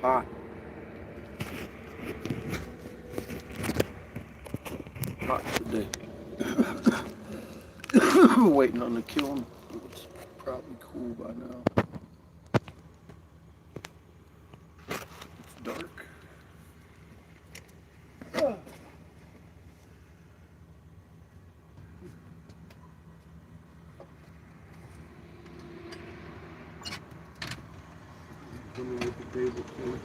hot. Hot today. Waiting on the kiln. It's probably cool by now. It's dark. Coming with the table too.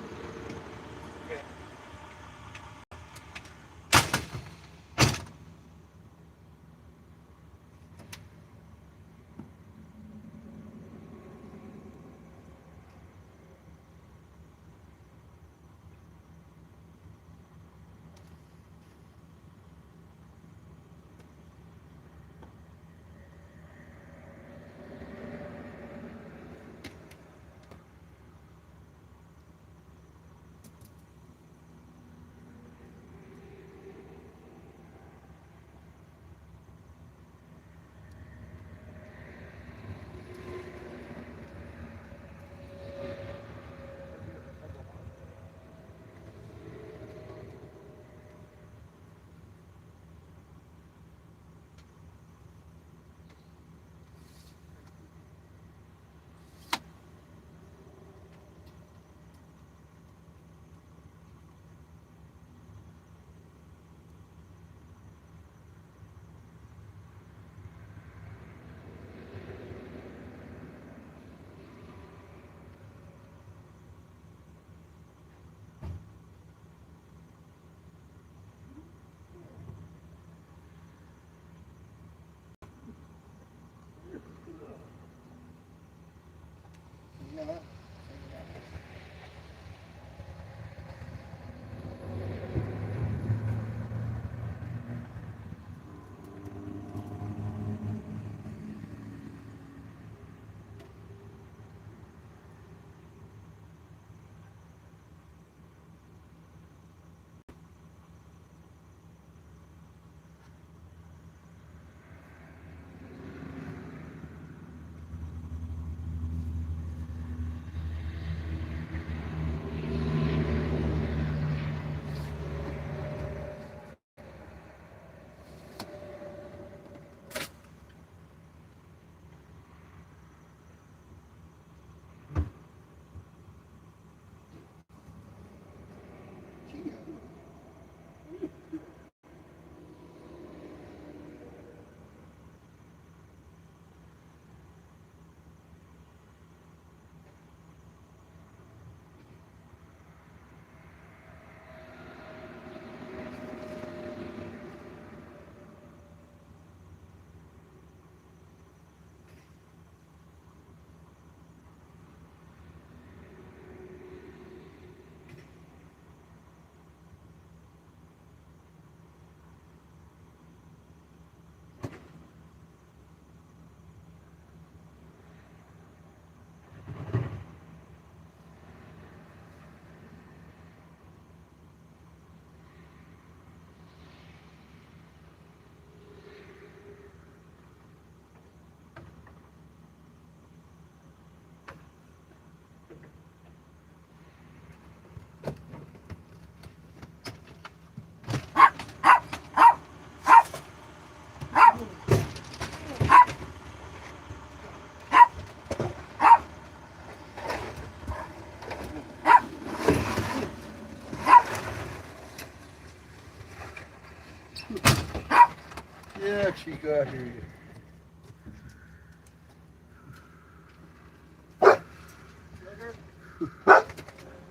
Yeah, Chica, I hear you.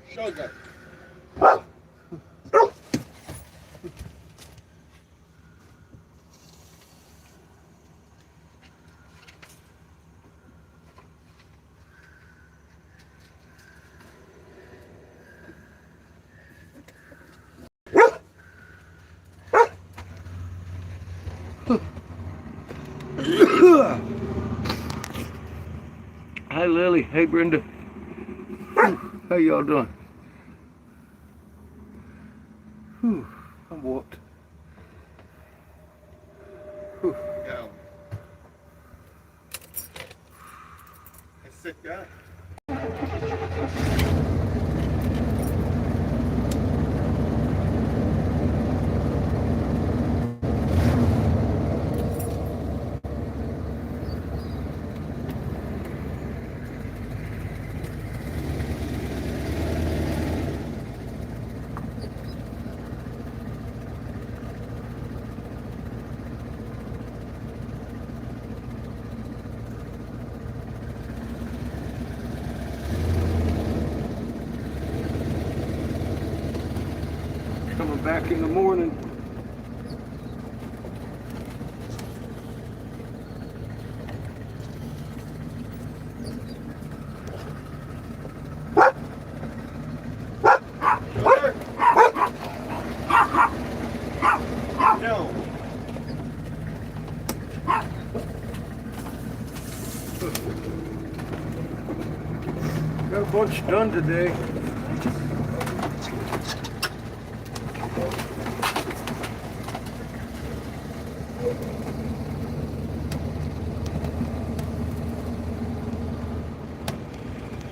Sugar. Hi, Lily. Hey, Brenda. How y'all doing? I'm whooped. Yeah. A sick guy. back in the morning. No. Got a bunch done today.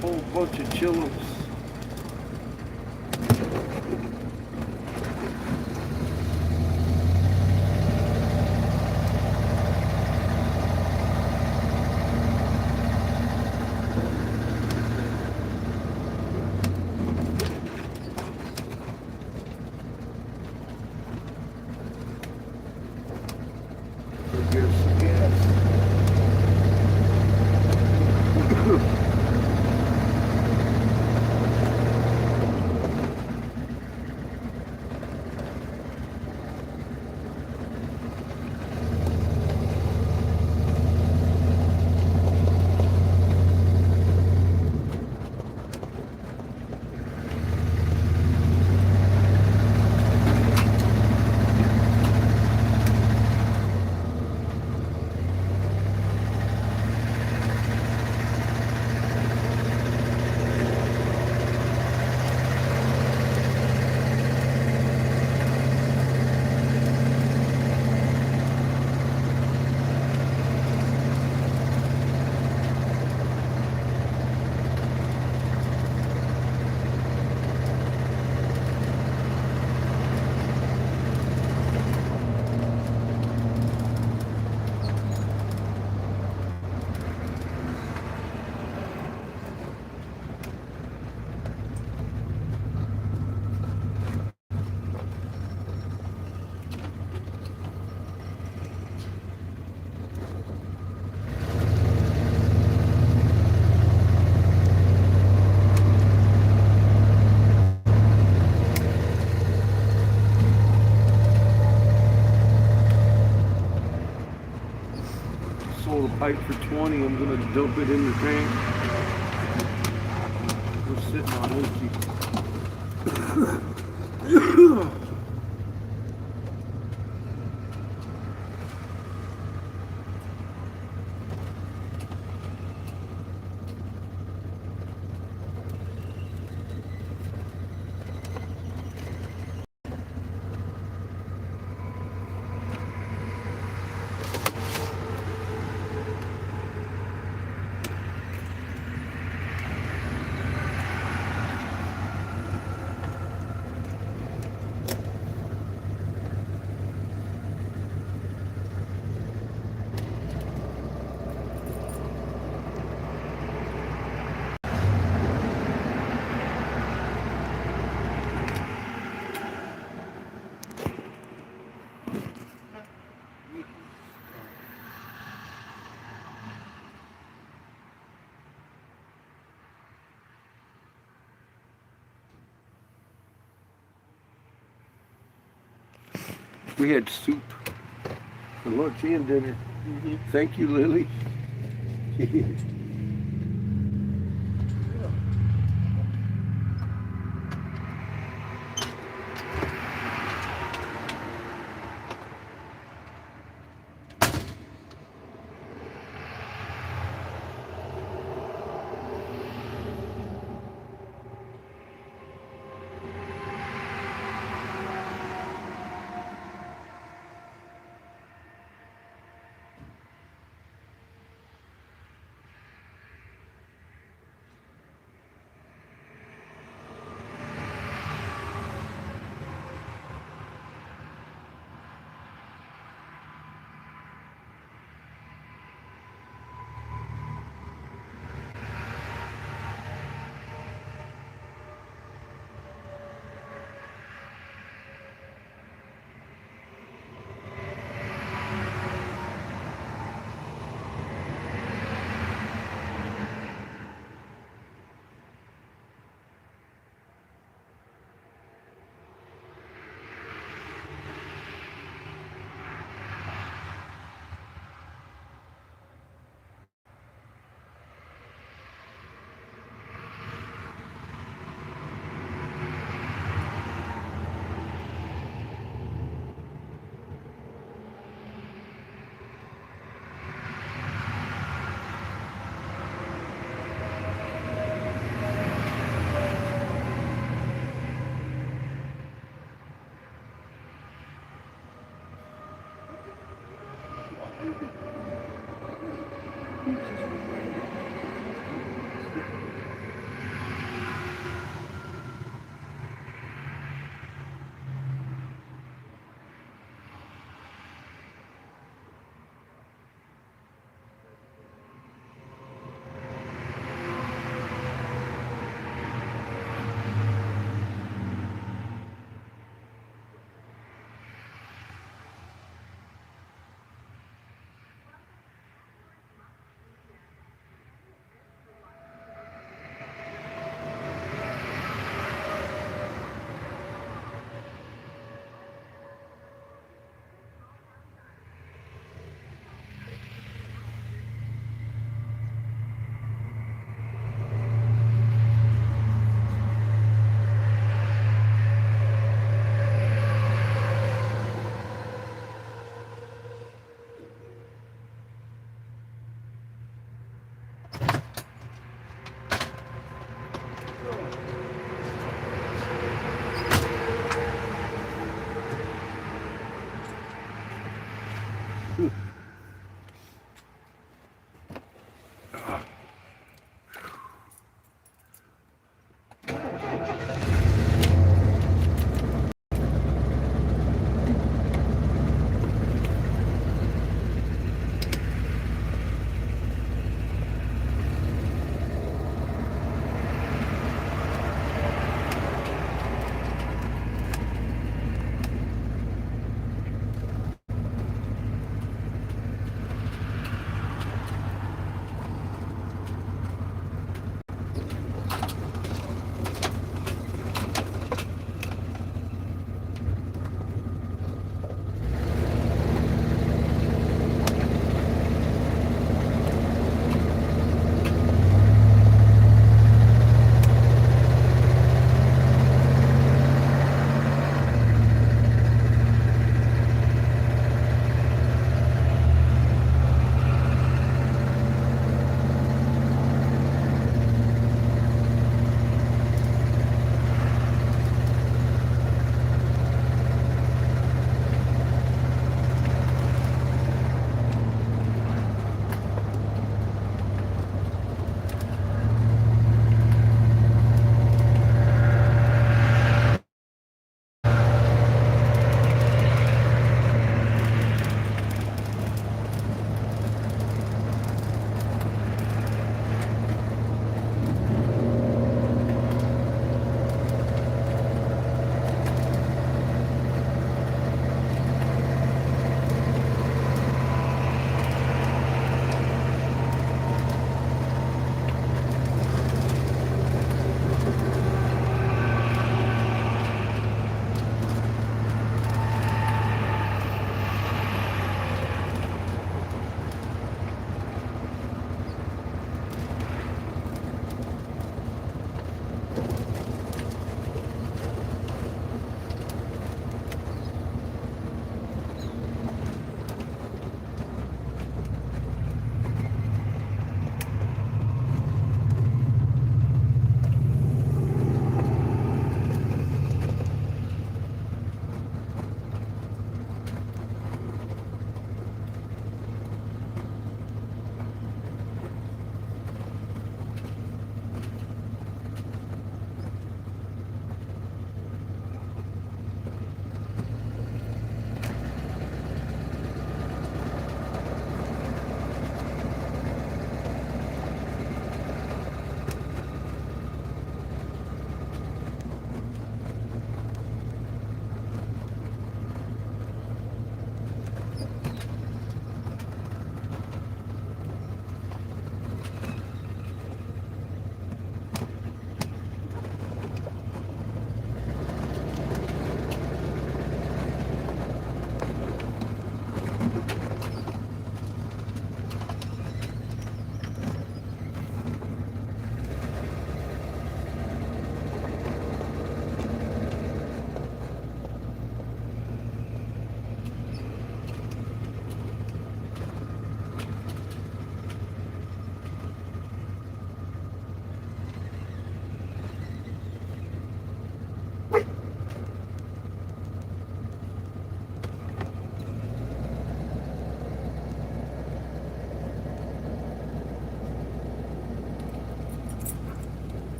Whole bunch of chillos. Get us some gas. Sold a pipe for 20. I'm gonna dump it in the tank. We're sitting on empty. We had soup for lunch and dinner. Thank you, Lily.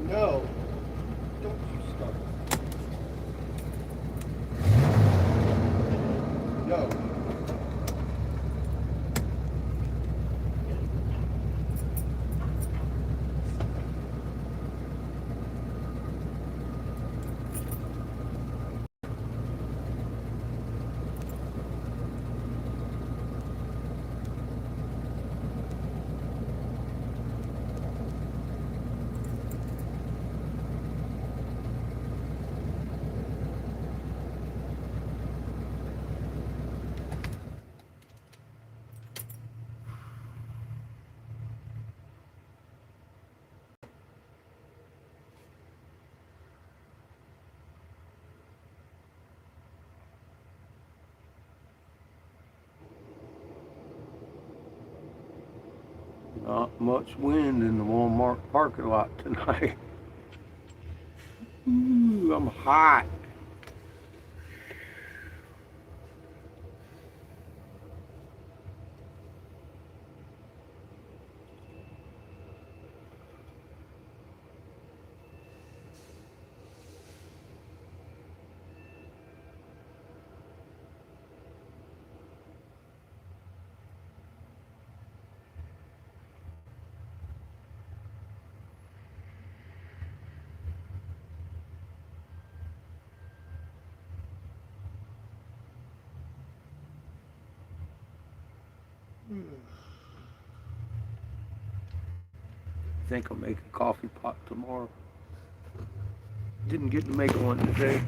No. Don't you start. No. Not much wind in the Walmart parking lot tonight. Ooh, I'm hot. I think I'll make a coffee pot tomorrow. Didn't get to make one today.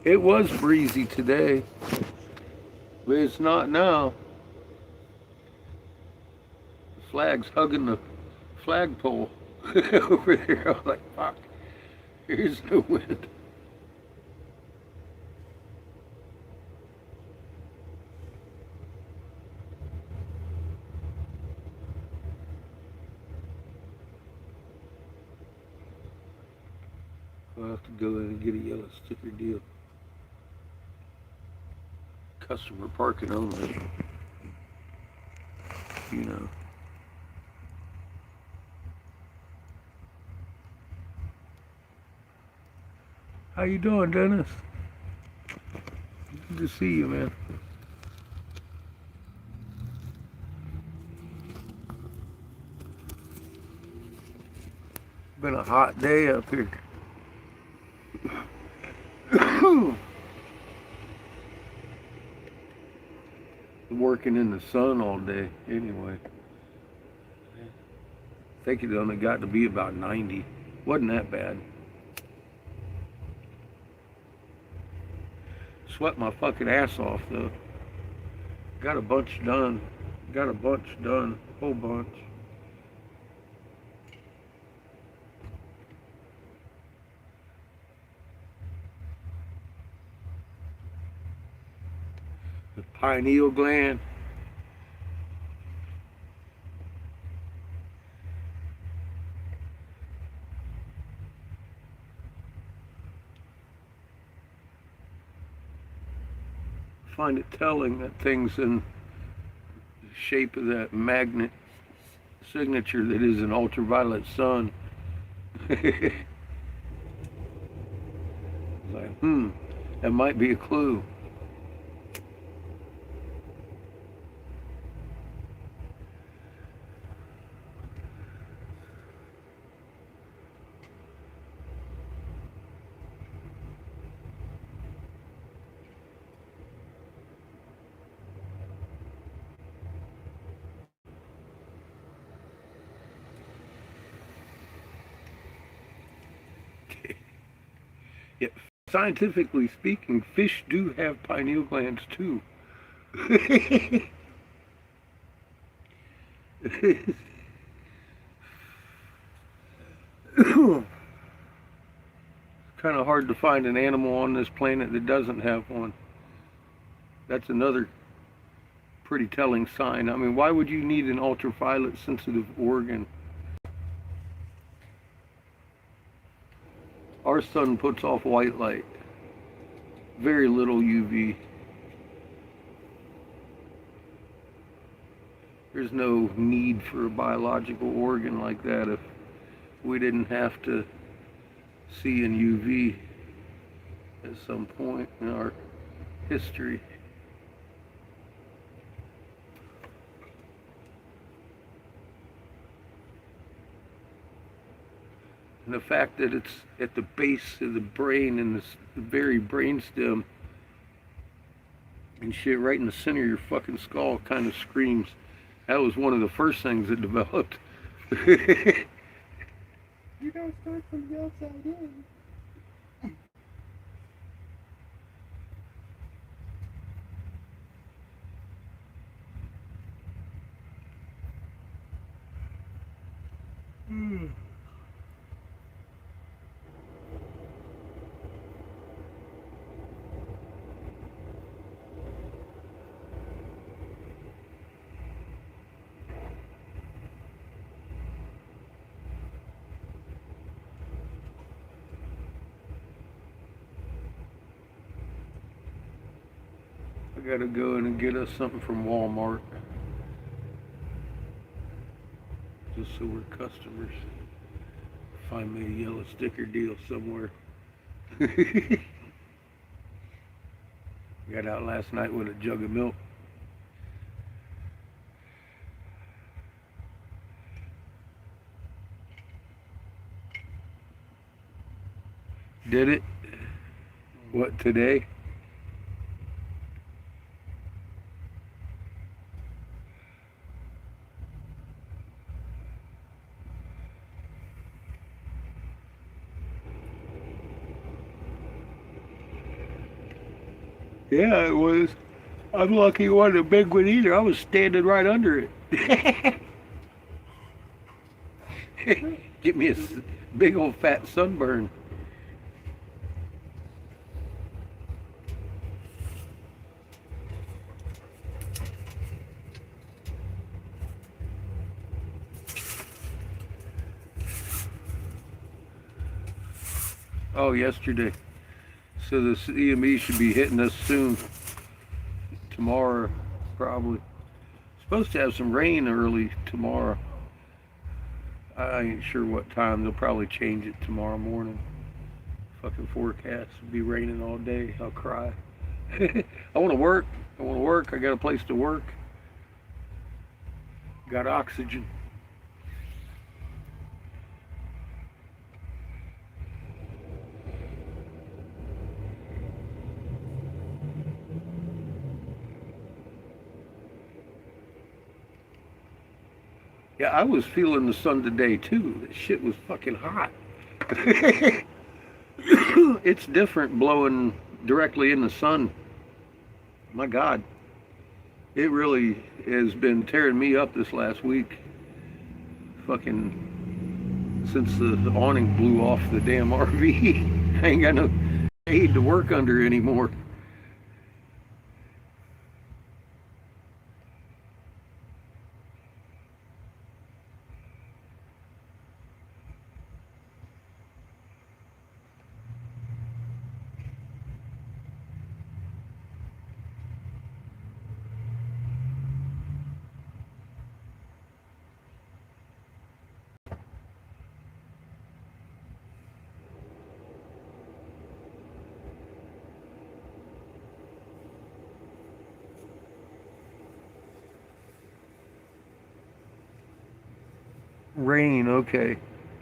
It was breezy today, but it's not now. The flag's hugging the flagpole over there. I was like, fuck, here's no wind. I'll have to go in and get a yellow sticker deal. Customer parking only. You know. How you doing, Dennis? Good to see you, man. Been a hot day up here. Working in the sun all day anyway. I think it only got to be about 90. Wasn't that bad. Sweat my fucking ass off though. Got a bunch done. got a bunch done, whole bunch. The pineal gland. Find it telling that thing's in the shape of that magnet signature that is an ultraviolet sun. It's like, that might be a clue. Yeah, scientifically speaking, fish do have pineal glands too. Kind of hard to find an animal on this planet that doesn't have one. That's another pretty telling sign. I mean, why would you need an ultraviolet sensitive organ? Our sun puts off white light, very little UV. There's no need for a biological organ like that if we didn't have to see in UV at some point in our history. And the fact that it's at the base of the brain and the very brainstem and shit right in the center of your fucking skull kind of screams. That was one of the first things that developed. You gotta start from the outside in. I gotta go in and get us something from Walmart. Just so we're customers. Find me a yellow sticker deal somewhere. Got out last night with a jug of milk. Did it? What, today? Yeah, it was. I'm lucky it wasn't a big one either. I was standing right under it. Get me a big old fat sunburn. Oh, yesterday. So the CME should be hitting us soon. Tomorrow, probably. Supposed to have some rain early tomorrow. I ain't sure what time. They'll probably change it tomorrow morning. Fucking forecast will be raining all day. I'll cry. I want to work. I want to work. I got a place to work. Got oxygen. Yeah, I was feeling the sun today too. That shit was fucking hot. It's different blowing directly in the sun. My God. It really has been tearing me up this last week. Fucking since the awning blew off the damn RV. I ain't got no shade to work under anymore. Rain, okay.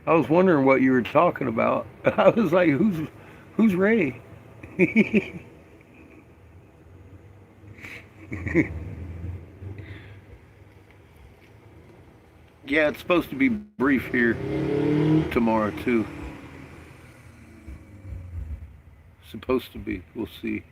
I was wondering what you were talking about. I was like, who's Ray? Yeah, it's supposed to be brief here tomorrow too. Supposed to be. We'll see.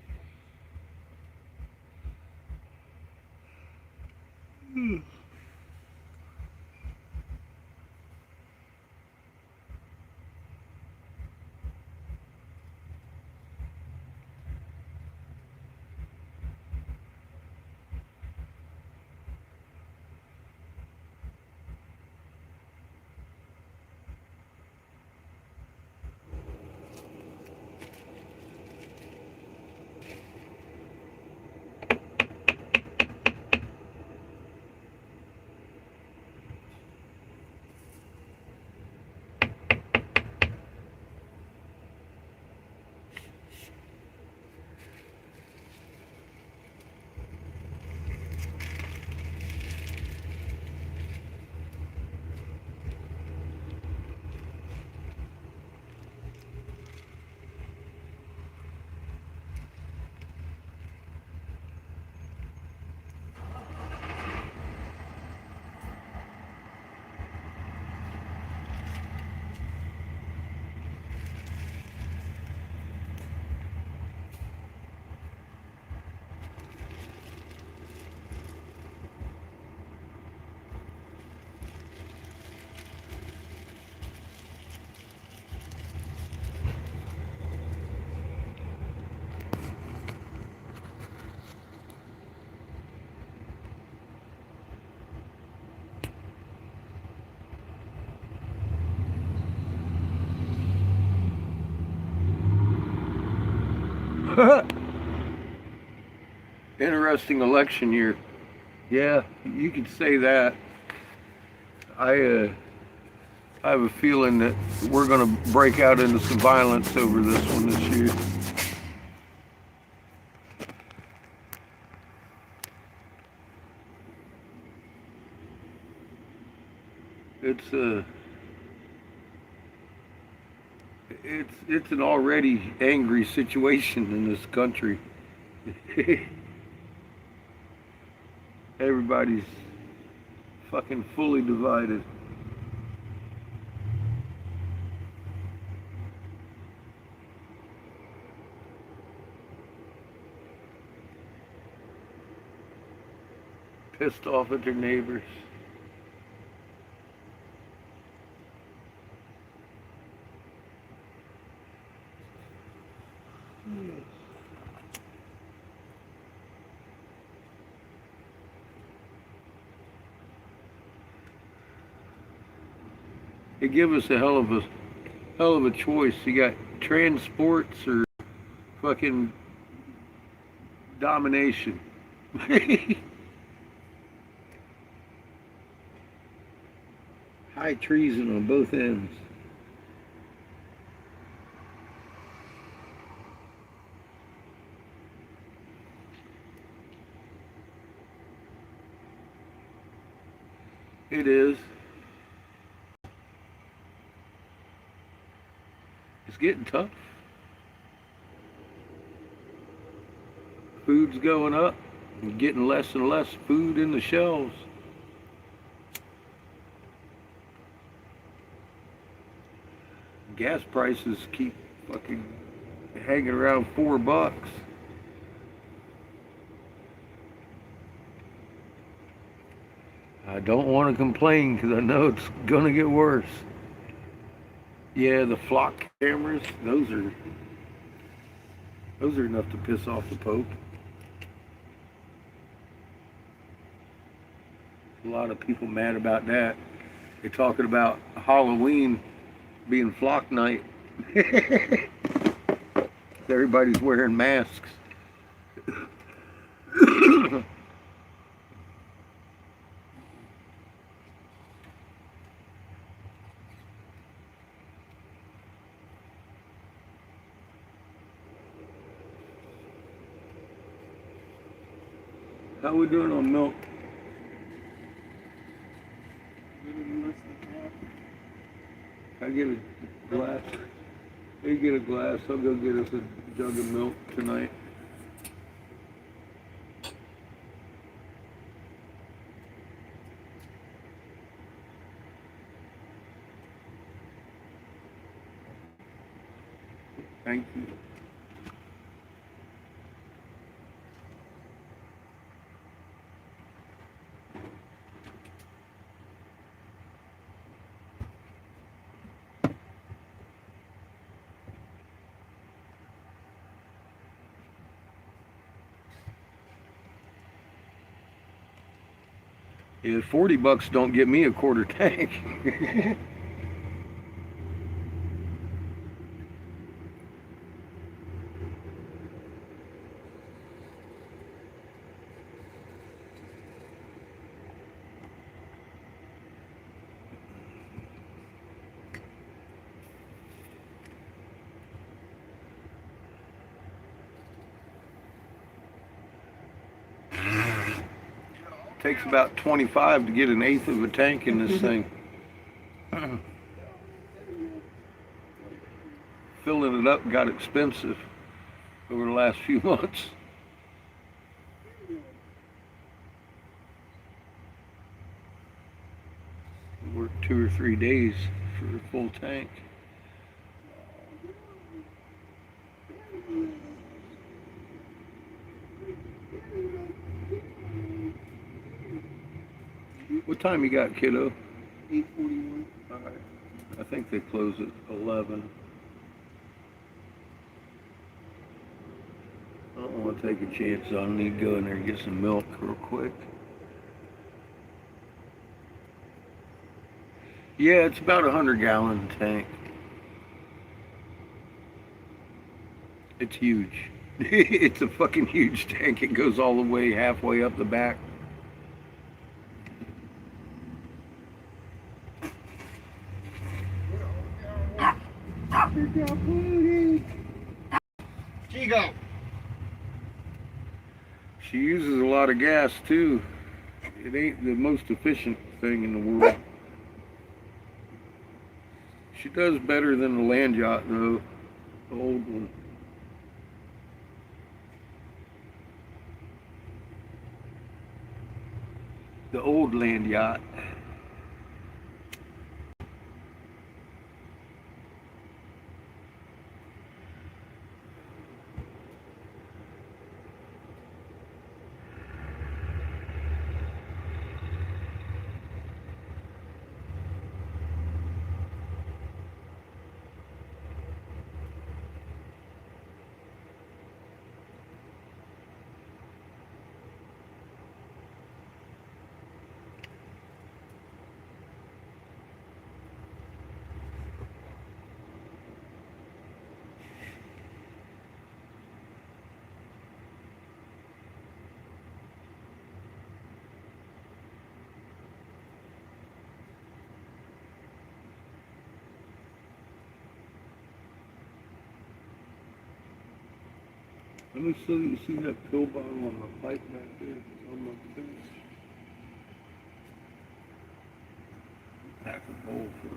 Interesting election year. Yeah, you could say that. I I have a feeling that we're going to break out into some violence over this one this year. It's it's an already angry situation in this country. Everybody's fucking fully divided. Pissed off at their neighbors. It give us a hell of a choice. You got transports or fucking domination. High treason on both ends. It is. It's getting tough. Food's going up. You're getting less and less food in the shelves. Gas prices keep fucking hanging around $4. I don't want to complain because I know it's going to get worse. Yeah, the flock cameras, those are enough to piss off the Pope. A lot of people mad about that. They're talking about Halloween being flock night. Everybody's wearing masks. How we doing on milk? I get a glass. You get a glass. I'll go get us a jug of milk tonight. Thank you. Yeah, $40 don't get me a quarter tank. Takes about 25 to get an eighth of a tank in this thing. Filling it up got expensive over the last few months. Worked 2 or 3 days for a full tank. What time you got, kiddo? 8:41. All right. I think they close at 11. I don't want to take a chance. I'll need to go in there and get some milk real quick. Yeah, it's about a 100-gallon tank. It's huge. It's a fucking huge tank. It goes all the way halfway up the back. Chico. She uses a lot of gas too. It ain't the most efficient thing in the world. She does better than the land yacht though, the old one. The old land yacht. Let me see that pill bottle on the pipe back there on the bench. Pack a bowl for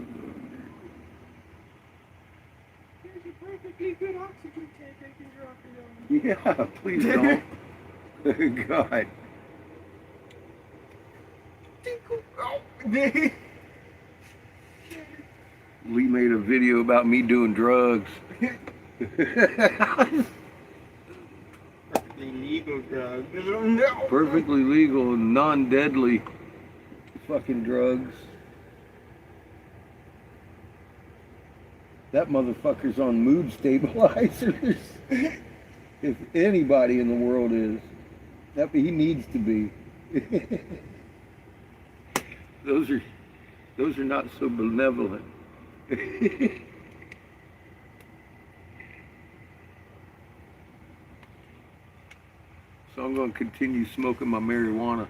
There's a perfectly good oxygen tank I can drop it on. Yeah, please don't. God. Lee made a video about me doing drugs. Perfectly legal drugs. No. Perfectly legal and non-deadly. fucking drugs. That motherfucker's on mood stabilizers. If anybody in the world is, that he needs to be. those are those are not so benevolent. So I'm going to continue smoking my marijuana.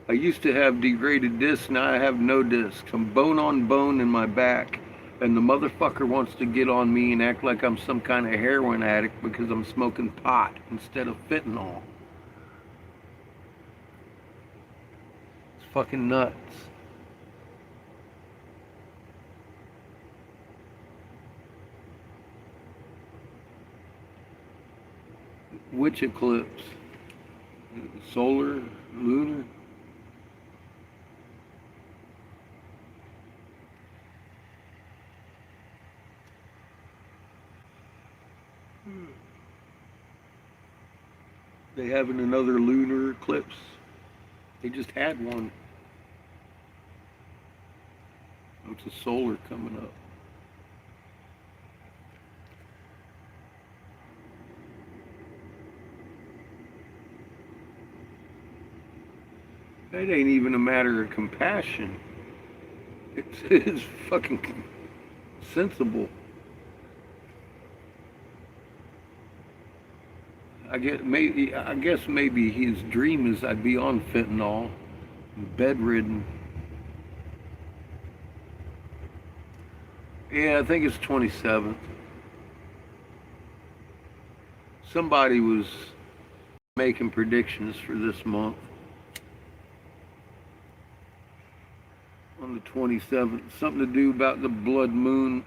I used to have degraded discs, now I have no discs. I'm bone on bone in my back, and the motherfucker wants to get on me and act like I'm some kind of heroin addict because I'm smoking pot instead of fentanyl. It's fucking nuts. Which eclipse? Solar? Lunar? They having another lunar eclipse? They just had one. It's a solar coming up. That ain't even a matter of compassion. It's fucking sensible. I guess maybe his dream is I'd be on fentanyl, bedridden. Yeah, I think it's 27th. Somebody was making predictions for this month on the 27th. Something to do about the blood moon.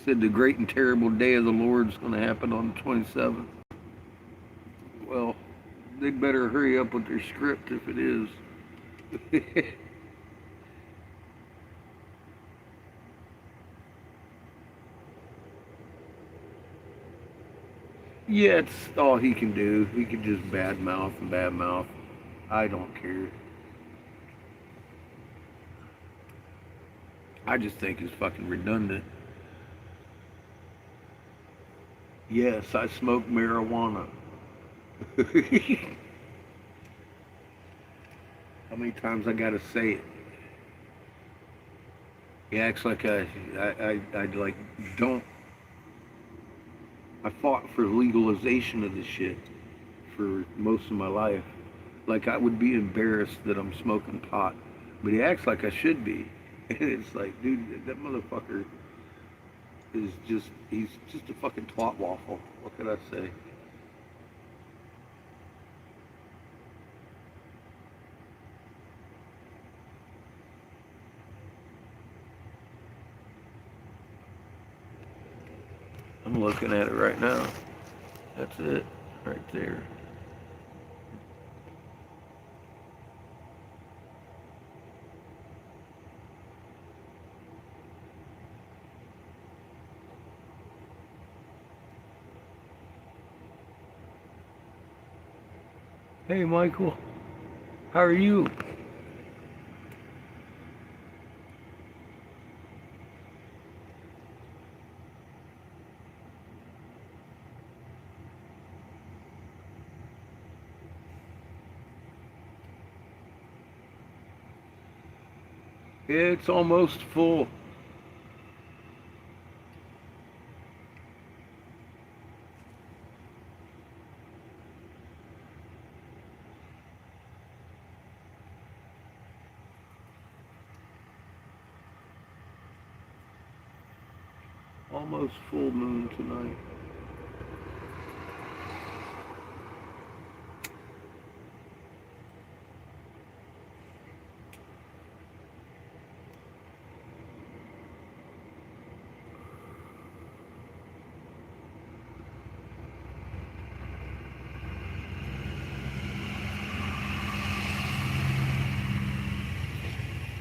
Said the great and terrible day of the Lord is going to happen on the 27th. Well, they better hurry up with their script if it is. Yeah, it's all he can do. He can just badmouth and badmouth. I don't care. I just think it's fucking redundant. Yes, I smoke marijuana. How many times I gotta say it? He acts like I like don't. I fought for legalization of this shit for most of my life. Like I would be embarrassed that I'm smoking pot, but he acts like I should be. And it's like, dude, that motherfucker is he's just a fucking twat waffle. What could I say? I'm looking at it right now. That's it, right there. Hey, Michael. How are you? It's almost full. Almost full moon tonight.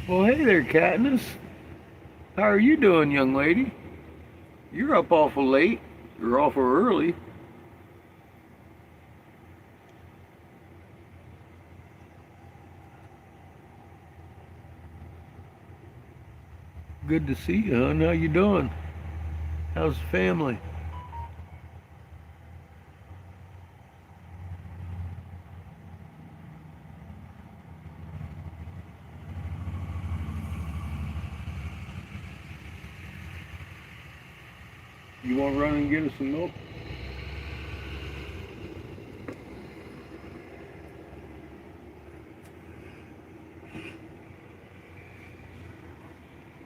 Well, hey there, Katniss. How are you doing, young lady? You're up awful late. You're awful early. Good to see you, hon. How you doing? How's the family? You want to run and get us some milk?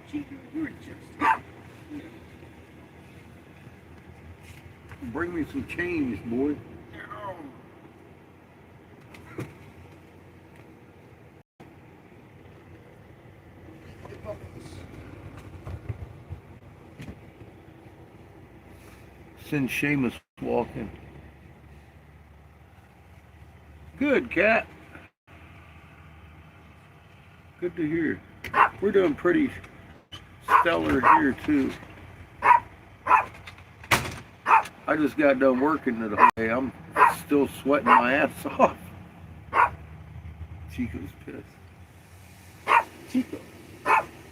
Chico, you're just... Bring me some change, boy. Send Seamus walking. Good, Cat. Good to hear. We're doing pretty stellar here, too. I just got done working today. I'm still sweating my ass off. Chico's pissed. Chico,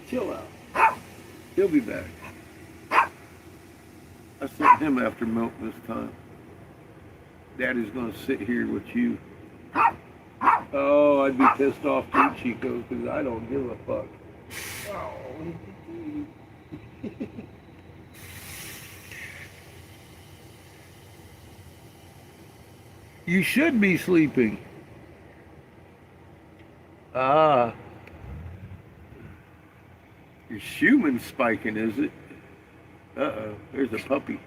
chill out. He'll be back. I sent him after milk this time. Daddy's gonna sit here with you. Oh, I'd be pissed off too, Chico, because I don't give a fuck. Oh. You should be sleeping. Ah. Your Schumann's spiking, is it? Uh-oh, there's a puppy.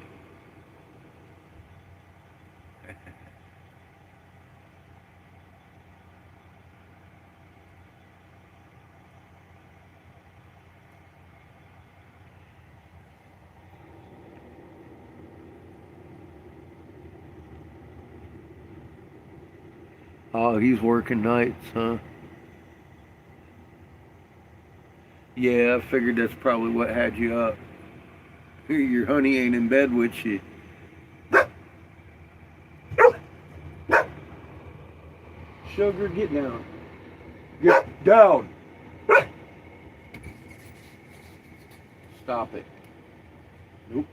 Oh, he's working nights, huh? Yeah, I figured that's probably what had you up. Your honey ain't in bed with you. Sugar, get down. Get down. Stop it. Nope.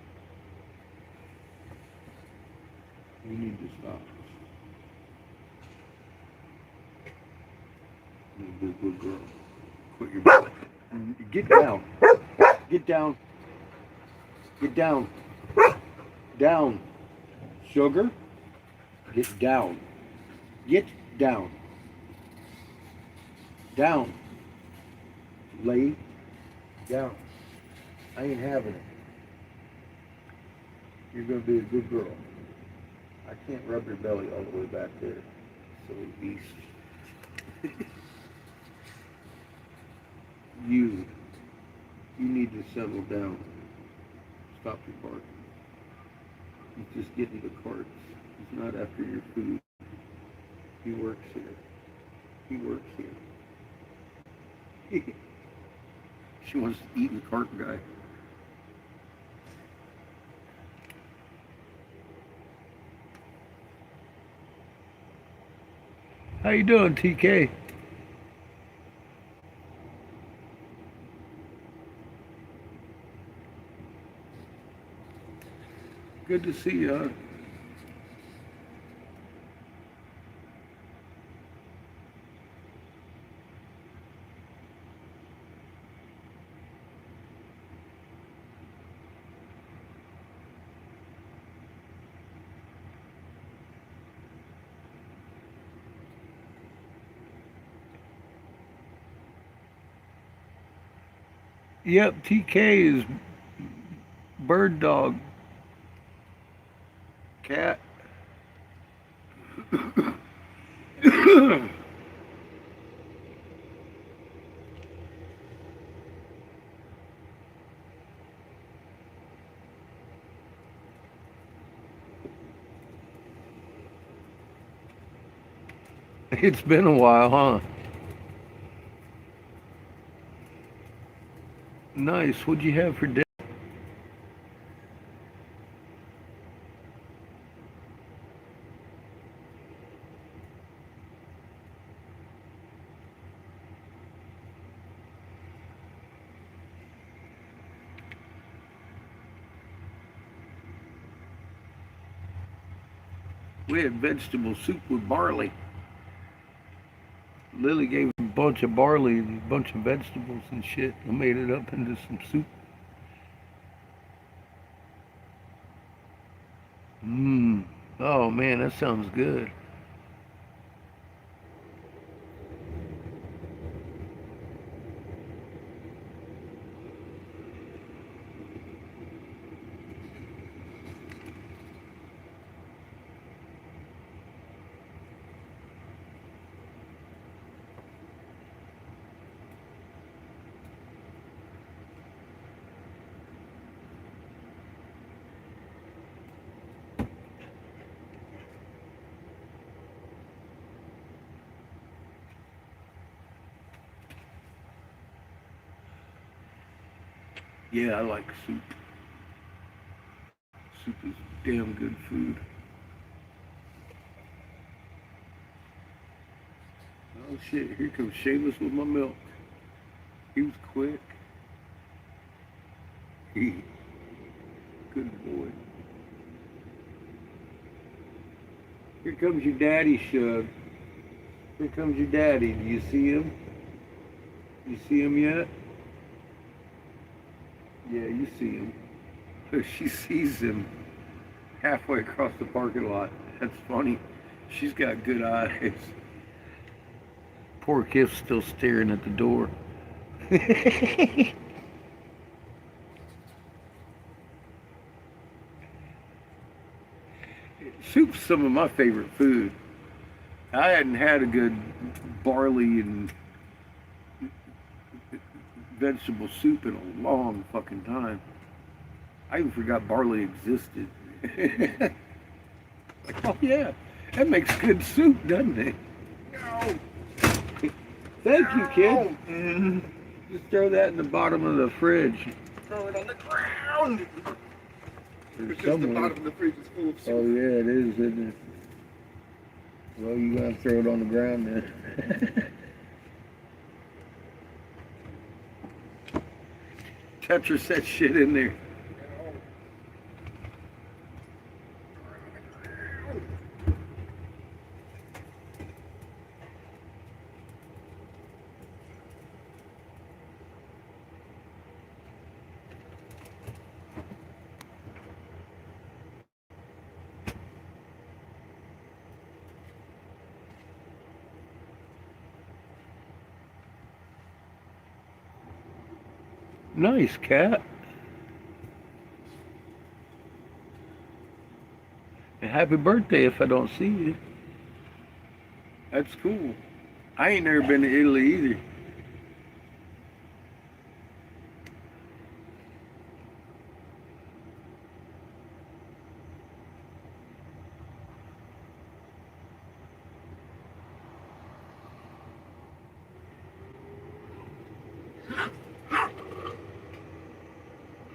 You need to stop. You're a good girl. Quit your butt. Get down. Get down. Get down. Down. Sugar. Get down. Get down. Down. Lay down. I ain't having it. You're going to be a good girl. I can't rub your belly all the way back there. Silly beast. You need to settle down. Stop your barking. He's just getting the carts. He's not after your food. He works here. He works here. She wants to eat the cart guy. How you doing, TK? Good to see you. Yep, TK is bird dog. Cat. It's been a while, huh? Nice. What'd you have for dinner? We had vegetable soup with barley. Lily gave a bunch of barley and a bunch of vegetables and shit. I made it up into some soup. Mmm. Oh man, that sounds good. Yeah, I like soup. Soup is damn good food. Oh shit, here comes Seamus with my milk. He was quick. He, good boy. Here comes your daddy, Shug. Here comes your daddy. Do you see him? You see him yet? Yeah, you see him. She sees him halfway across the parking lot. That's funny. She's got good eyes. Poor Kif's still staring at the door. Soup's some of my favorite food. I hadn't had a good barley and vegetable soup in a long fucking time. I even forgot barley existed. Like, oh yeah, that makes good soup, doesn't it? No. Thank you, kid. Just throw that in the bottom of the fridge. Throw it on the ground. There's Because the somewhere. bottom of the fridge is full of soup. Oh yeah, it is, isn't it? Well, you gotta throw it on the ground then. Tetris that shit in there. Nice cat. And happy birthday if I don't see you. That's cool. I ain't never been to Italy either.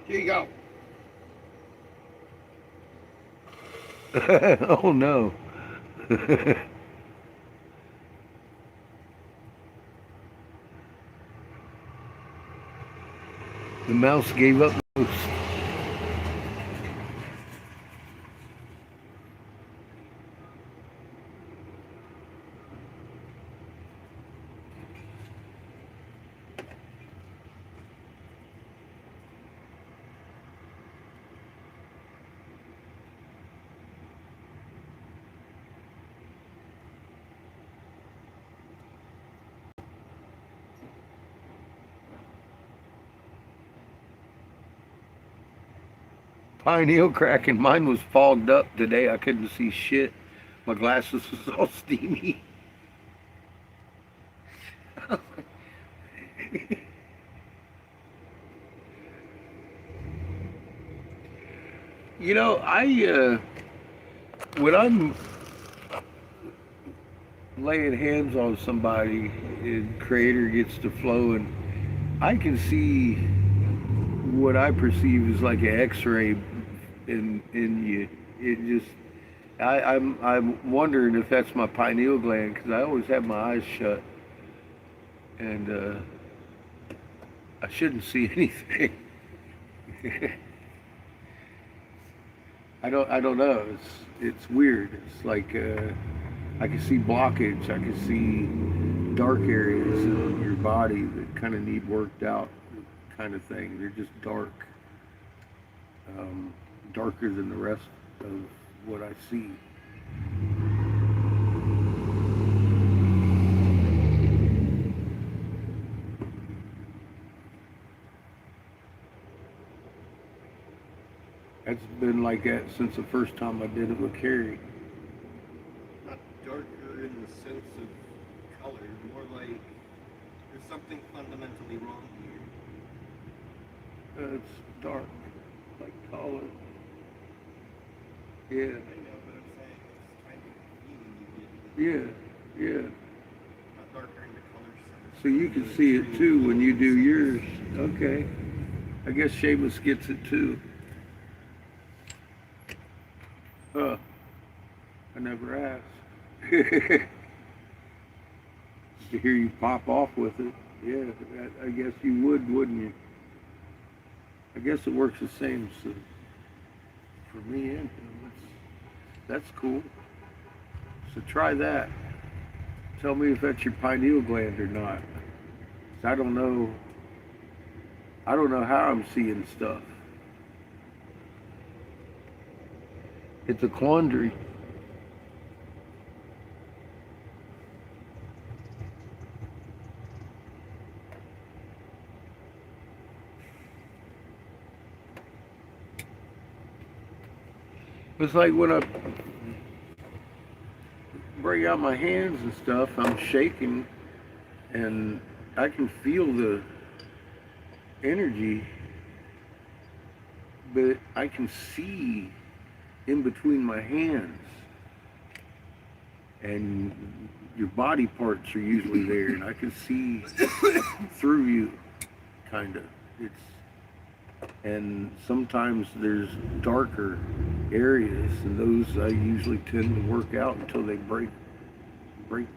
Here you go. Oh no. The mouse gave up most. Pineal cracking. Mine was fogged up today. I couldn't see shit. My glasses was all steamy. You know, when I'm laying hands on somebody and creator gets to flow and I can see what I perceive is like an X-ray in you. It just I'm wondering if that's my pineal gland because I always have my eyes shut and I shouldn't see anything. I don't know. It's weird. It's like I can see blockage. I can see dark areas in your body that kind of need worked out, kind of thing. They're just dark, darker than the rest of what I see. That's been like that since the first time I did it with Carrie. Not darker in the sense of color, more like there's something fundamentally wrong here. It's dark, like taller. Yeah, I know, but I'm saying it's kind of the feeling you get. yeah, yeah. Not darker in the color sense. So you can see it too when you do yours. Okay. I guess Seamus gets it too. Huh. I never asked. To hear you pop off with it. Yeah, I guess you would, wouldn't you? I guess it works the same so for me and him. That's cool. So try that. Tell me if that's your pineal gland or not. 'Cause I don't know. I don't know how I'm seeing stuff. It's a quandary. It's like when I bring out my hands and stuff, I'm shaking and I can feel the energy, but I can see in between my hands. And your body parts are usually there, and I can see through you, kind of. And sometimes there's darker areas, and those I usually tend to work out until they break free.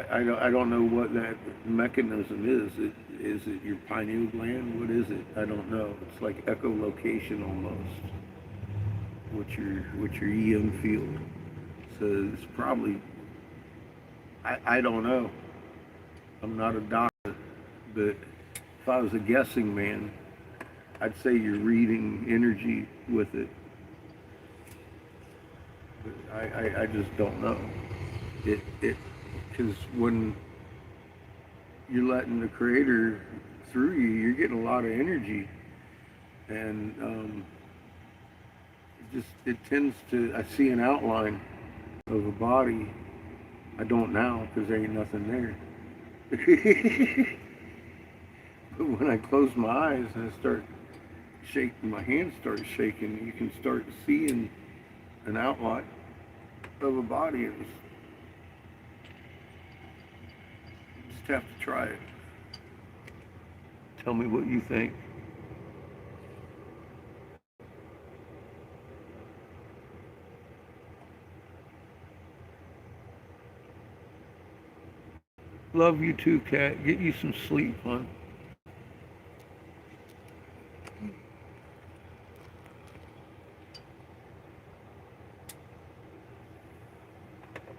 And I don't know what that mechanism is. Is it your pineal gland? What is it? I don't know. It's like echolocation almost. With your EM field. So it's probably I don't know. I'm not a doctor, but if I was a guessing man, I'd say you're reading energy with it. But I just don't know. It because when you're letting the creator through you, you're getting a lot of energy, and it tends to. I see an outline of a body. I don't now because there ain't nothing there. But when I close my eyes and I start shaking, my hands start shaking. You can start seeing an outline of a body. Just have to try it. Tell me what you think. Love you too, Kat. Get you some sleep, hon.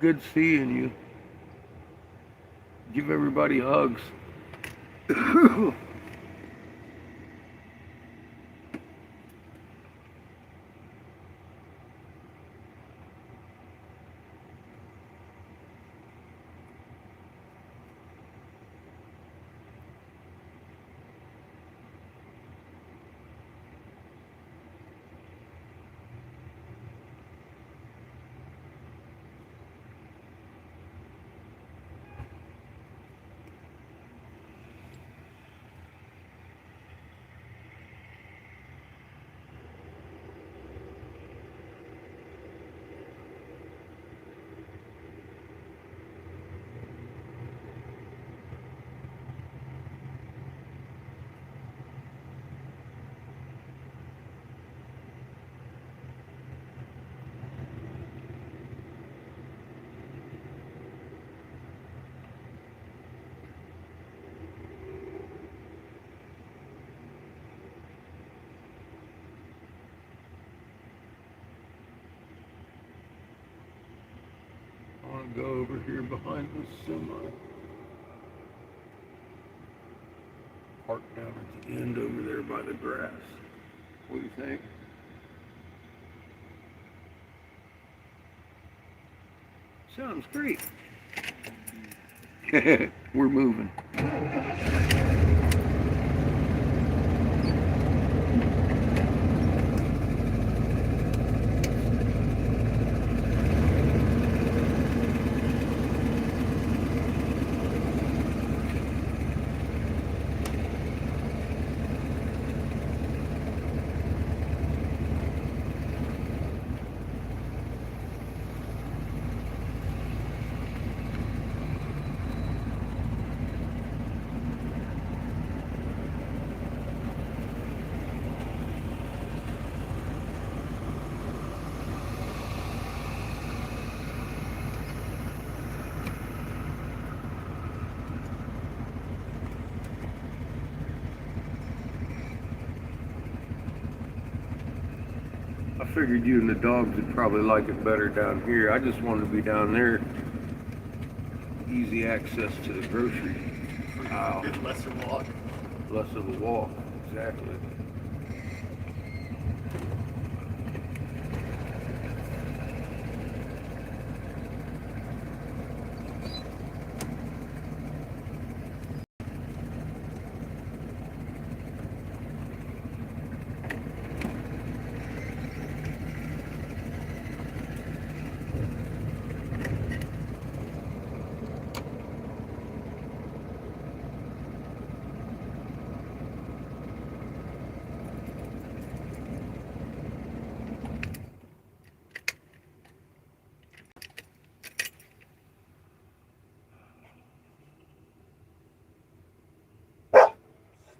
Good seeing you. Give everybody hugs. go over here behind this semi. Park down at the end over there by the grass. What do you think? Sounds great. We're moving. I figured you and the dogs would probably like it better down here. I just wanted to be down there. Easy access to the grocery aisle. Bit lesser walk. Less of a walk, exactly.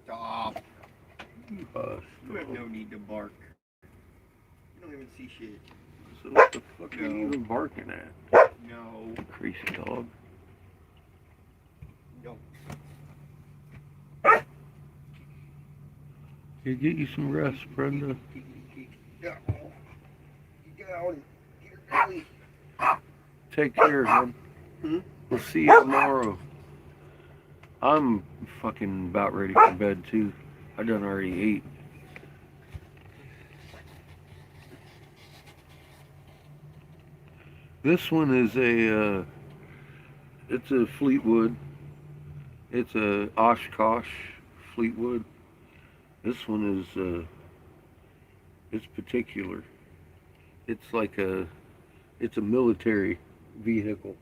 Stop. Hush. You have no need to bark. You don't even see shit. So what the fuck are you even barking at? No. Crazy dog. No. Here, get you some rest, Brenda. Get down. Get down. Take care, man. Hmm? We'll see you tomorrow. I'm fucking about ready for bed too. I done already ate. This one is it's a Fleetwood. It's a Oshkosh Fleetwood. This one is, it's particular. It's like it's a military vehicle.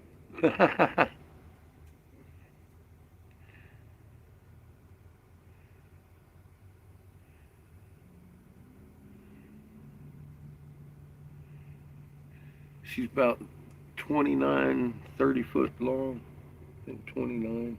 She's about 29, 30 foot long. I think 29.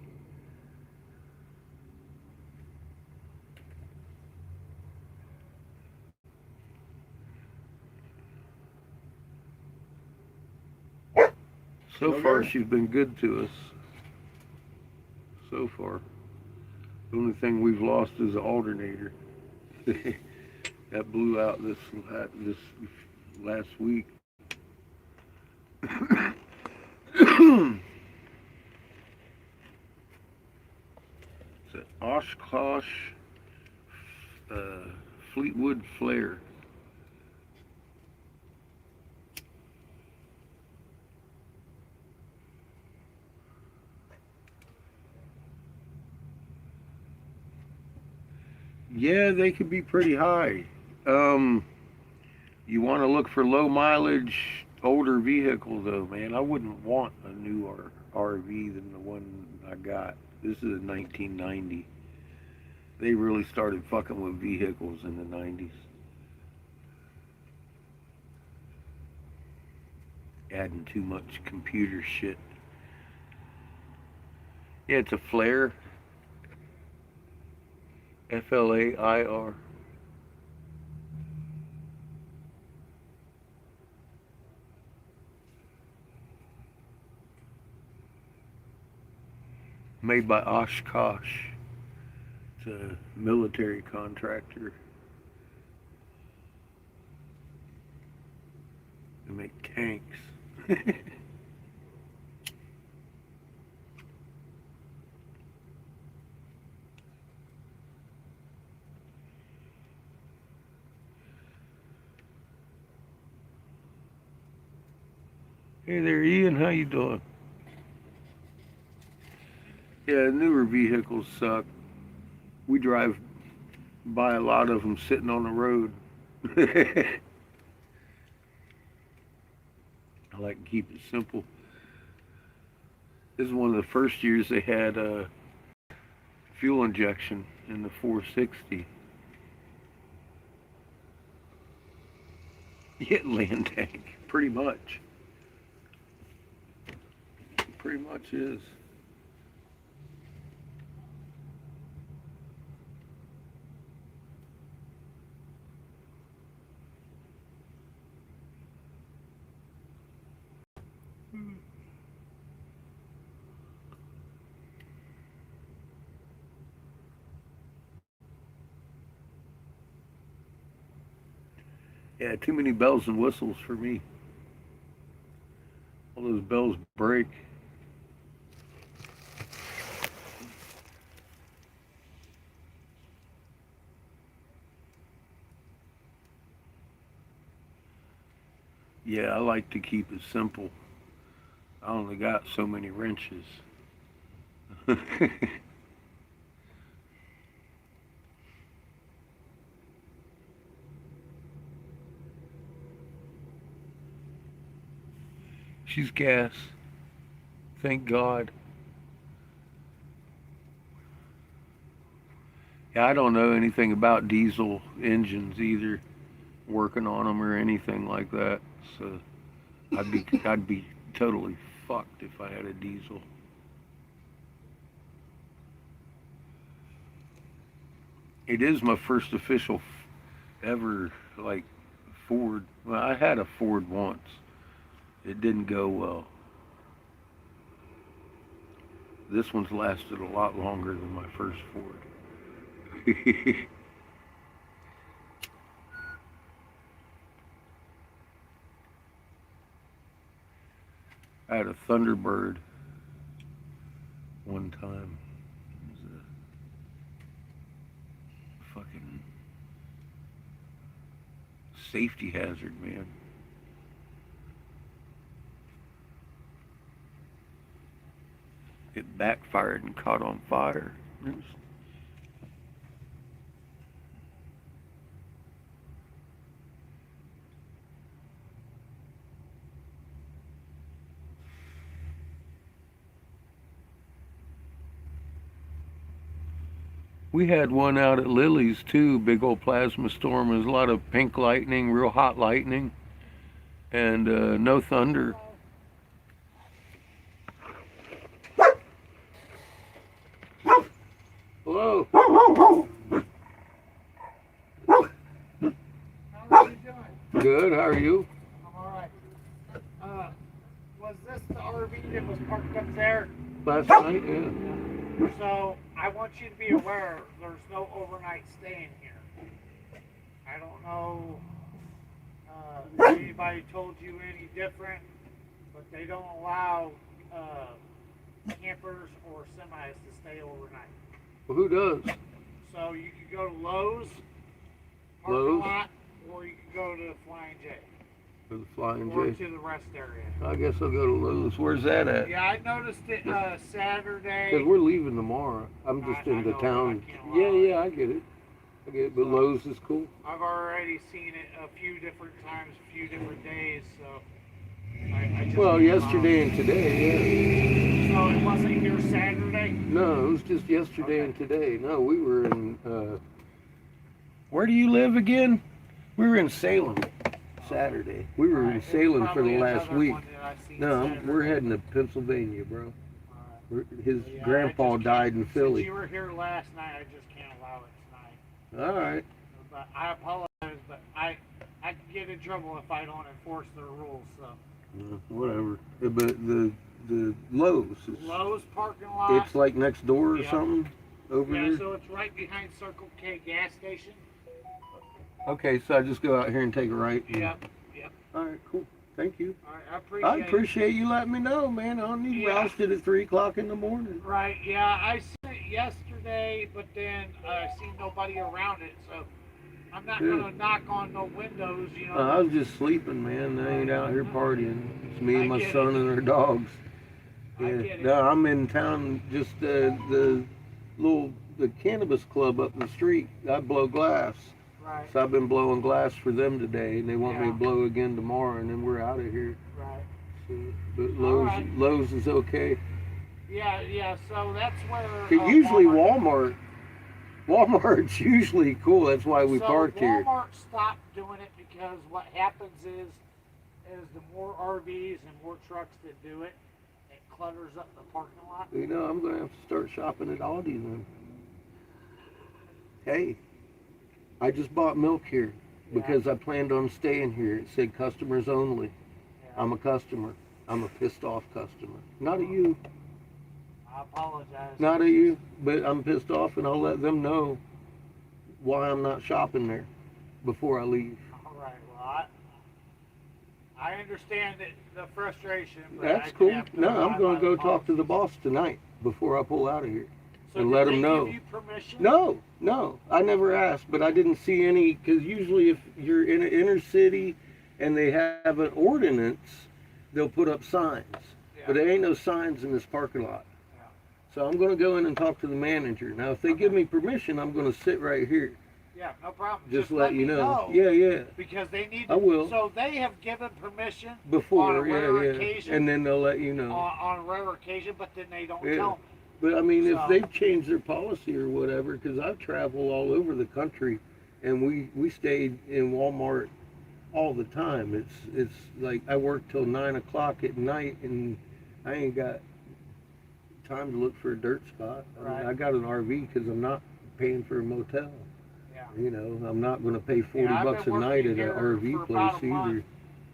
So far, she's been good to us. So far. The only thing we've lost is the alternator. That blew out this last week. It's an Oshkosh Fleetwood Flare. Yeah, they could be pretty high. You want to look for low mileage, older vehicle though, man. I wouldn't want a newer RV than the one I got. This is a 1990. They really started fucking with vehicles in the 90s. Adding too much computer shit. Yeah, it's a Flare. F-L-A-I-R. Made by Oshkosh. It's a military contractor. They make tanks. Hey there, Ian. How you doing? Yeah, newer vehicles suck. We drive by a lot of them sitting on the road. I like to keep it simple. This is one of the first years they had fuel injection in the 460. Yeah, land tank, pretty much. Pretty much is. Yeah, too many bells and whistles for me. All those bells break. Yeah, I like to keep it simple. I only got so many wrenches. She's gas. Thank God. Yeah, I don't know anything about diesel engines either, working on them or anything like that. So I'd be totally fucked if I had a diesel. It is my first official ever like Ford. Well, I had a Ford once. It didn't go well. This one's lasted a lot longer than my first Ford. I had a Thunderbird one time. It was a fucking safety hazard, man. It backfired and caught on fire. We had one out at Lily's too, big old plasma storm. There was a lot of pink lightning, real hot lightning, and no thunder. Hello. How are you doing? Good. How are you? I'm alright. Was this the RV that was parked up there? Last night, yeah. So, I want you to be aware there's no overnight staying here. I don't know if anybody told you any different, but they don't allow campers or semis to stay overnight. Well, who does? So you could go to Lowe's parking Lowe's? lot, or you could go to Flying J, For the Flying or J. to the rest area. I guess I'll go to Lowe's. Where's that at? Yeah, I noticed it Saturday. Because we're leaving tomorrow. I'm just I in the know, town. I can't Yeah, allow yeah, I get it. I get it. But So- Lowe's is cool. I've already seen it a few different times, a few different days, so I just Well, can't yesterday and today, allow it. So it wasn't here Saturday? yeah. No, it was just yesterday Okay. and today. No, we were in. Where do you live again? We were in Salem Saturday. We were in Alright, Salem it's for the probably last another week. one that I've seen No, Saturday. we're heading to Pennsylvania, bro. Alright. His Yeah, I grandpa just died can't- in Philly. Since you were here last night, I just can't allow it tonight. All right. But I apologize, but I can get in trouble if I don't enforce their rules. So Whatever. But the Lowe's is. Lowe's parking lot. It's like next door or Yeah. something over Yeah, there. so it's right behind Circle K gas station. Okay, so I just go out here and take a right. and- Yep, yep. All right, cool. Thank you. All right, I appreciate I appreciate you letting me know, man. I don't need Yeah. rousted at 3 o'clock in the morning. it. Right, yeah, I seen it yesterday, but then I seen nobody around it, so I'm not Yeah. gonna knock on no windows, you know. I was just sleeping, man. I ain't out here partying. It's me and I my get son it. and our dogs. I Yeah. get it. No, I'm in town. Just the cannabis club up the street. I blow glass. Right, So I've been blowing glass for them today, and they want me to Yeah. blow again tomorrow, and then we're out of here. right. So, but All right. Lowe's is okay. Yeah, so that's where 'Cause usually Walmart. Walmart's usually cool. That's why we So parked here. Walmart stopped doing it because what happens is the more RVs and more trucks that do it, it clutters up the parking lot. You know, I'm gonna have to start shopping at Aldi then. Hey, I just bought milk here Yeah. because I planned on staying here. It said customers only. Yeah. I'm a customer. I'm a pissed off customer. Not at you. I apologize. Not at you, but I'm pissed off, and I'll let them know why I'm not shopping there before I leave. All right. Well, I understand the frustration. But That's I cool. have to No, I'm abide going by to go the talk to the policies. boss tonight before I pull out of here. So and did let they 'em know. Give you permission? No, I never asked, but I didn't see any, because usually if you're in an inner city and they have an ordinance, they'll put up signs. Yeah. But there ain't no signs in this parking lot. Yeah. So I'm going to go in and talk to the manager. Now, if they Okay. give me permission, I'm going to sit right here. Yeah, no problem. Just let let you me know. Yeah. Because they need. I will. So they have given permission Before, on a rare yeah. occasion. And then they'll let you know. On a rare occasion, but then they don't Yeah. tell me. But I mean, if So- they've changed their policy or whatever, because I've traveled all over the country, and we stayed in Walmart all the time. It's like I work till 9 o'clock at night, and I ain't got time to look for a dirt spot. I mean, Right. I got an RV because I'm not paying for a motel. Yeah. You know, I'm not going to pay 40 I've bucks a been night working at an here RV for place about a either. month,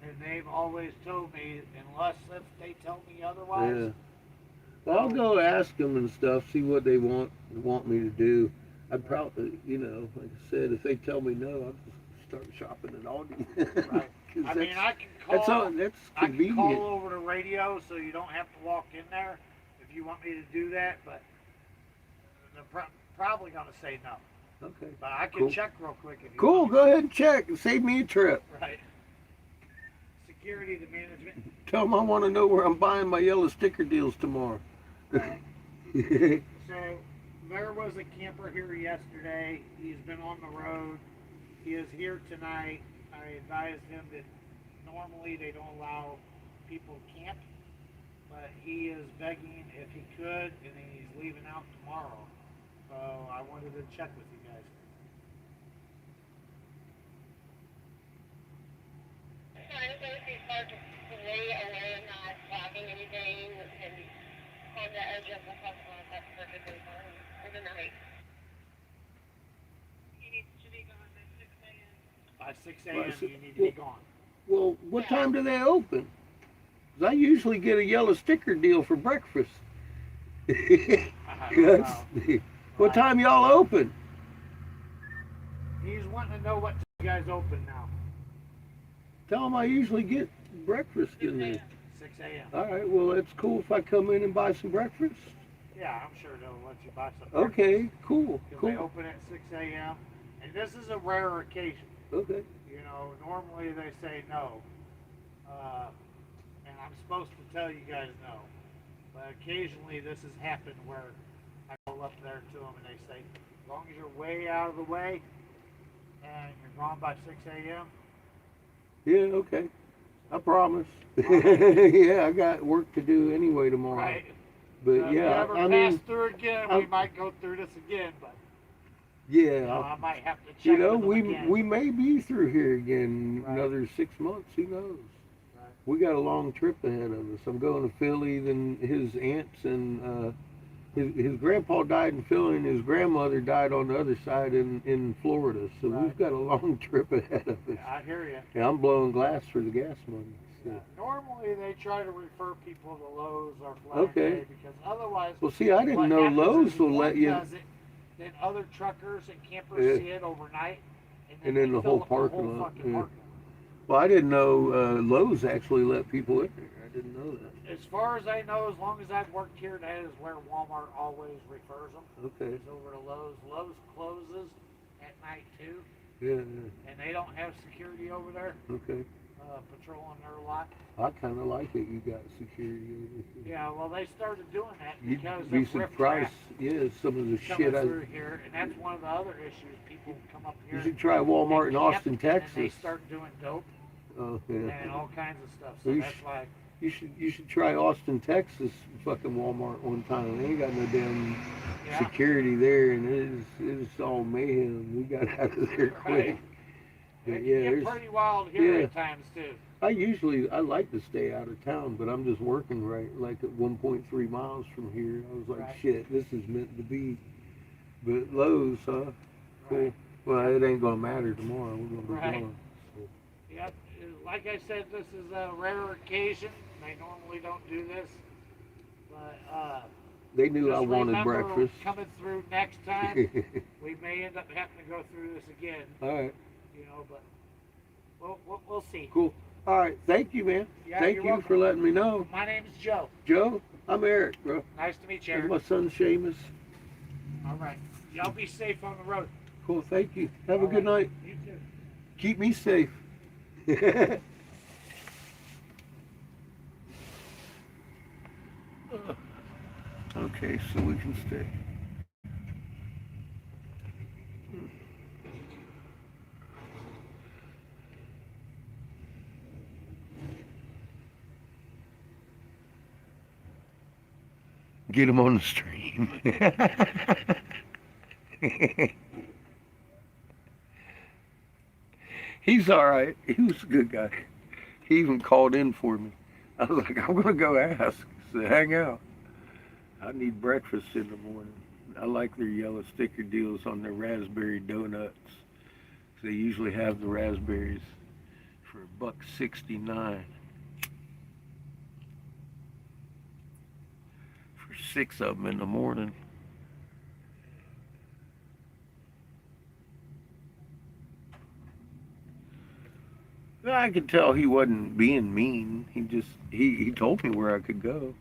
and they've always told me, unless if they tell me otherwise. Yeah. Well, I'll go ask them and stuff, see what they want me to do. I'd probably, you know, like I said, if they tell me no, I'll just start shopping at Aldi. Right. 'Cause I mean, I can that's call. that's I can convenient. call over the radio, so you don't have to walk in there if you want me to do that. But they're probably gonna say no. Okay. But I can Cool. check real quick if you Cool. want. Go ahead and check and save me a trip. Right. Security to management. Tell them I want to know where I'm buying my yellow sticker deals tomorrow. So there was a camper here yesterday. He's been on the road. He is here tonight. I advised him that normally they don't allow people to camp, but he is begging if he could, and then he's leaving out tomorrow. So I wanted to check with you guys. Sometimes it would be hard to stay away and not having anything and on the edge of the hospital. That's perfectly fine for the night. You need to be gone by 6 a.m. By 6 Well, a.m. so- you need to be gone. Well, what time do they open? 'Cause I usually get a yellow sticker deal for breakfast. I don't know. What time y'all open? He's wanting to know what time you guys open now. Tell them I usually get breakfast in there. 6 a.m. All right, well, that's cool if I come in and buy some breakfast. Yeah, I'm sure they'll let you buy some. Okay, cool, Because they cool. open at 6 a.m. And this is a rare occasion. Okay. You know, normally they say no. And I'm supposed to tell you guys no. But occasionally this has happened where I go up there to them and they say, as long as you're way out of the way and you're gone by 6 a.m. Yeah, okay. I promise. Yeah, I got work to do anyway tomorrow. Right? But If you yeah, ever I pass mean, through again, we I'm- might go through this again. But yeah, you know, I might have to check you know, with them we again. we may be through here again Right. another 6 months. Who knows? Right. We got a long trip ahead of us. I'm going to Philly. Then his aunts and his grandpa died in Philly, and his grandmother died on the other side in Florida. So Right. we've got a long trip ahead of us. I hear you. Yeah, I'm blowing glass for the gas money. So. Yeah. Normally they try to refer people to Lowe's or Flag Okay. Day because otherwise. Well, see, I what didn't know happens Lowe's is will one let you. does it, then other truckers and campers Yeah. see it overnight, And they then the fill whole up parking lot, fucking yeah. parking Well, I didn't know Lowe's actually let people in there. I didn't know that. lot. As far as I know, as long as I've worked here, that is where Walmart always refers them. Okay. Is over to Lowe's. Lowe's closes at night too. Yeah. and they don't have security over there Okay. patrolling their lot. I kind of like it. You got security over here. Yeah, well, they started doing that You'd because be of riffraff surprised. Yeah, some of the coming shit I. through here, and that's one of the other issues. People come up here. You should try Walmart in and camp, Austin, and then Texas. they start doing dope Oh yeah. and all kinds of stuff. So You that's why. You should try Austin, Texas, fucking Walmart one time. They ain't got no damn Yeah. security there, and it's all mayhem. We got out of there quick. Right. But It yeah, can get there's. pretty wild here Yeah. at times too. I like to stay out of town, but I'm just working right like at 1.3 miles from here. I was like, Right. shit, this is meant to be. But Lowe's, huh? Cool. Right. Well, it ain't gonna matter tomorrow. We're gonna be Right. gone. So. Yep. Like I said, this is a rare occasion. They normally don't do this, but They knew just I wanted remember breakfast. coming through next time, we may end up having to go through this again. All right. You know, but we'll see. Cool. All right. Thank you, man. Yeah, Thank you're you welcome. for letting me know. My name is Joe. Joe, I'm Eric, bro. Nice to meet you, There's Eric. my son Seamus. All right. Y'all be safe on the road. Cool. Thank you. Have a All good right. night. You too. Keep me safe. Okay, so we can stay. Get him on the stream. He's all right. He was a good guy. He even called in for me. I was like, I'm gonna go ask. So hang out. I need breakfast in the morning. I like their yellow sticker deals on their raspberry donuts. They usually have the raspberries for $1.69 for 6 of them in the morning. Well, I could tell he wasn't being mean. He told me where I could go.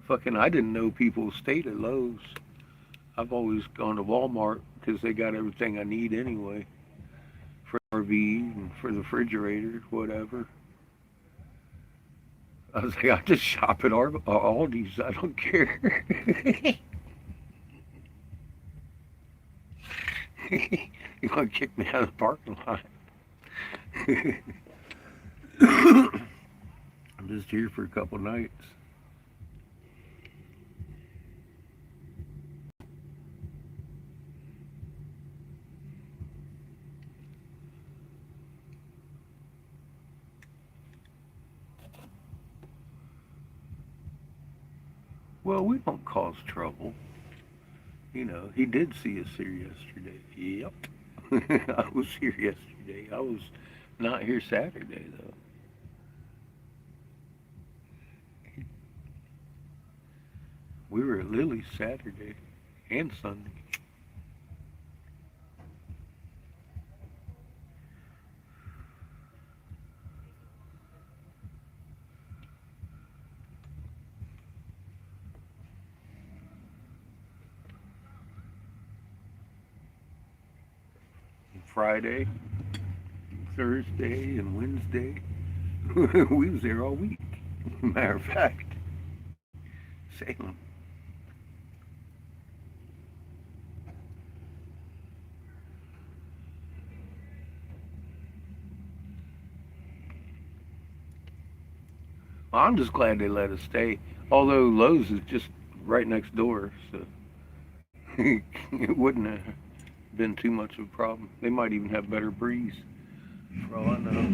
Fucking, I didn't know people stayed at Lowe's. I've always gone to Walmart because they got everything I need anyway. For RV and for the refrigerator, whatever. I was like, I just shop at Aldi's. I don't care. You want to kick me out of the parking lot? I'm just here for a couple nights. Well, we don't cause trouble. You know, he did see us here yesterday. Yep. I was here yesterday. I was not here Saturday, though. We were at Lily's Saturday and Sunday. Friday, Thursday, and Wednesday. We was there all week. Matter of fact, Salem. Well, I'm just glad they let us stay. Although Lowe's is just right next door, so it wouldn't have been too much of a problem. They might even have better breeze, for all I know.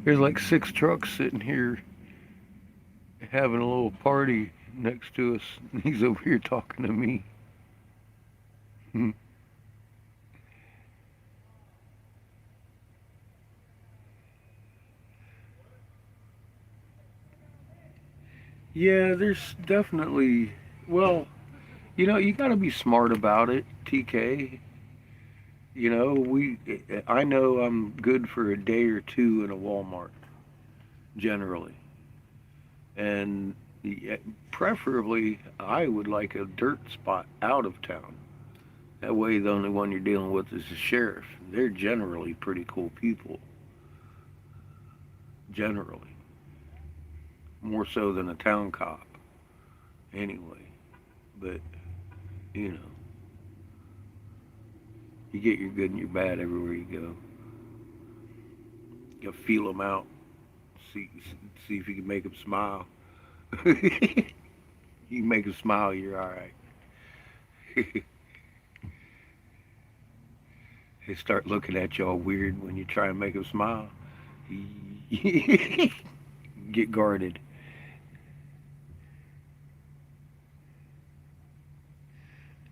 There's like 6 trucks sitting here having a little party next to us. And he's over here talking to me. Yeah, there's definitely, well, you know, you got to be smart about it, TK. You know, I know I'm good for a day or two in a Walmart, generally. And, Yeah, preferably, I would like a dirt spot out of town. That way, the only one you're dealing with is the sheriff. They're generally pretty cool people. Generally. More so than a town cop. Anyway. But, you know, you get your good and your bad everywhere you go. You feel them out. See if you can make them smile. You make them smile, you're alright. They start looking at you all weird when you try and make them smile. Get guarded.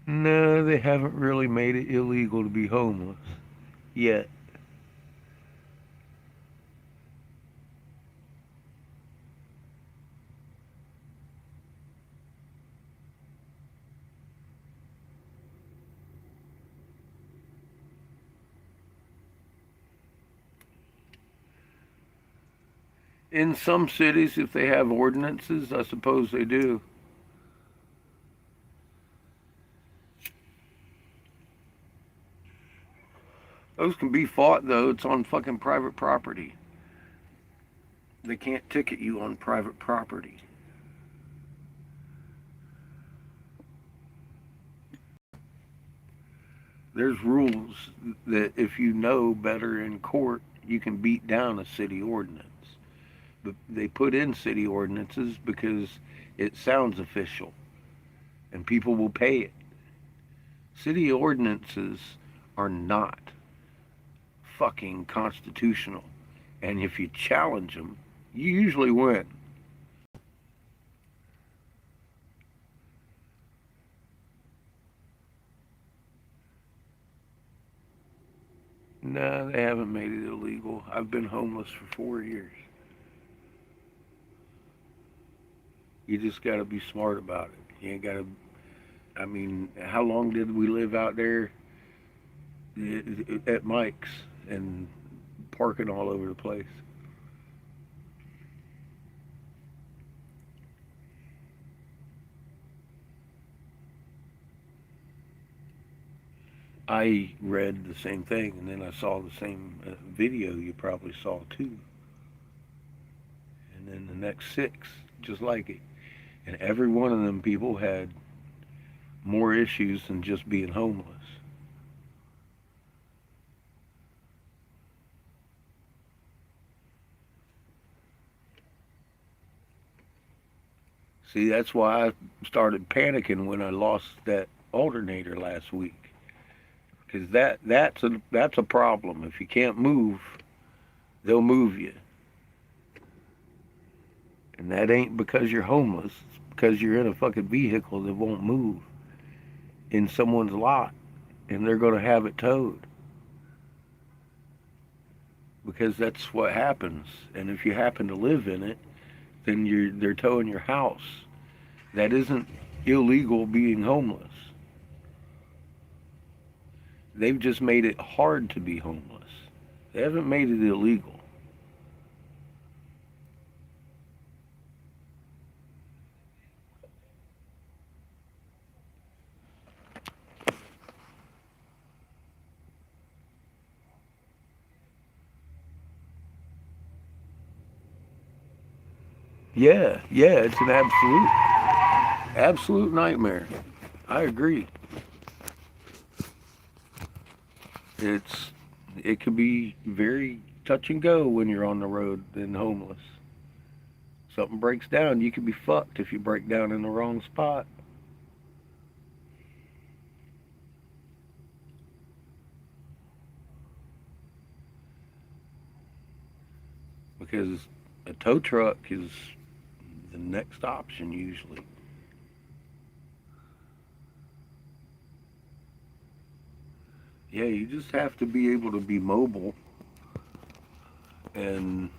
No, they haven't really made it illegal to be homeless yet. In some cities, if they have ordinances, I suppose they do. Those can be fought, though. It's on fucking private property. They can't ticket you on private property. There's rules that if you know better in court, you can beat down a city ordinance. But they put in city ordinances because it sounds official and people will pay it. City ordinances are not fucking constitutional. And if you challenge them, you usually win. No, they haven't made it illegal. I've been homeless for 4 years. You just got to be smart about it. You ain't got to. I mean, how long did we live out there at Mike's and parking all over the place? I read the same thing, and then I saw the same video you probably saw too. And then the next 6, just like it. And every one of them people had more issues than just being homeless. See, that's why I started panicking when I lost that alternator last week. Because that's a problem. If you can't move, they'll move you. And that ain't because you're homeless. It's because you're in a fucking vehicle that won't move in someone's lot, and they're going to have it towed. Because that's what happens. And if you happen to live in it, then they're towing your house. That isn't illegal being homeless. They've just made it hard to be homeless. They haven't made it illegal. Yeah, it's an absolute nightmare. I agree. It can be very touch and go when you're on the road and homeless. Something breaks down, you can be fucked if you break down in the wrong spot. Because a tow truck is the next option usually. Yeah, you just have to be able to be mobile and,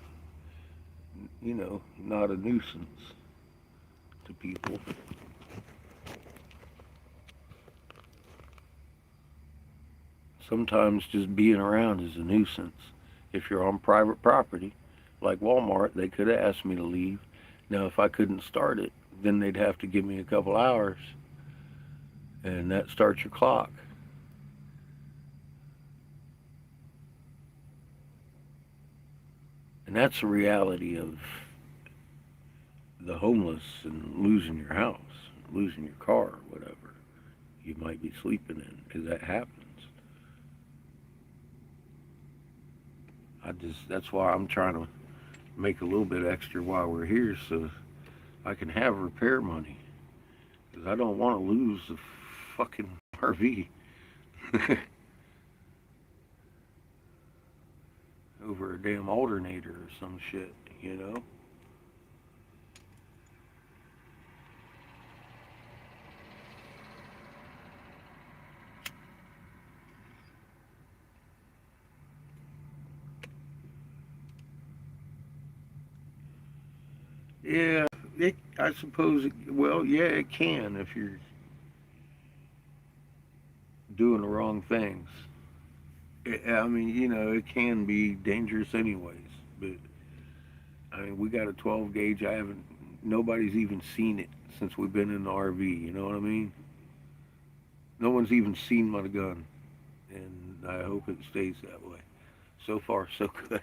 not a nuisance to people. Sometimes just being around is a nuisance. If you're on private property, like Walmart, they could have asked me to leave. Now, if I couldn't start it, then they'd have to give me a couple hours, and that starts your clock. And that's the reality of the homeless and losing your house, losing your car, whatever you might be sleeping in, because that happens. That's why I'm trying to make a little bit extra while we're here so I can have repair money. Because I don't want to lose the fucking RV over a damn alternator or some shit, you know? Yeah, I suppose, well, yeah, it can if you're doing the wrong things. I mean, you know, it can be dangerous anyways. But I mean, we got a 12 gauge. Nobody's even seen it since we've been in the RV. You know what I mean? No one's even seen my gun, and I hope it stays that way. So far, so good.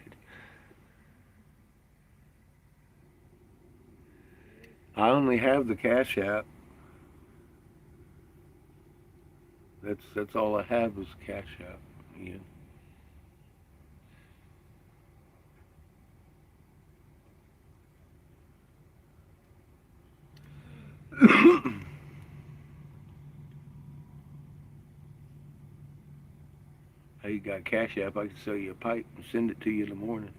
I only have the Cash App. That's all I have is Cash App. Ian. Hey, you got Cash App? I can sell you a pipe and send it to you in the morning.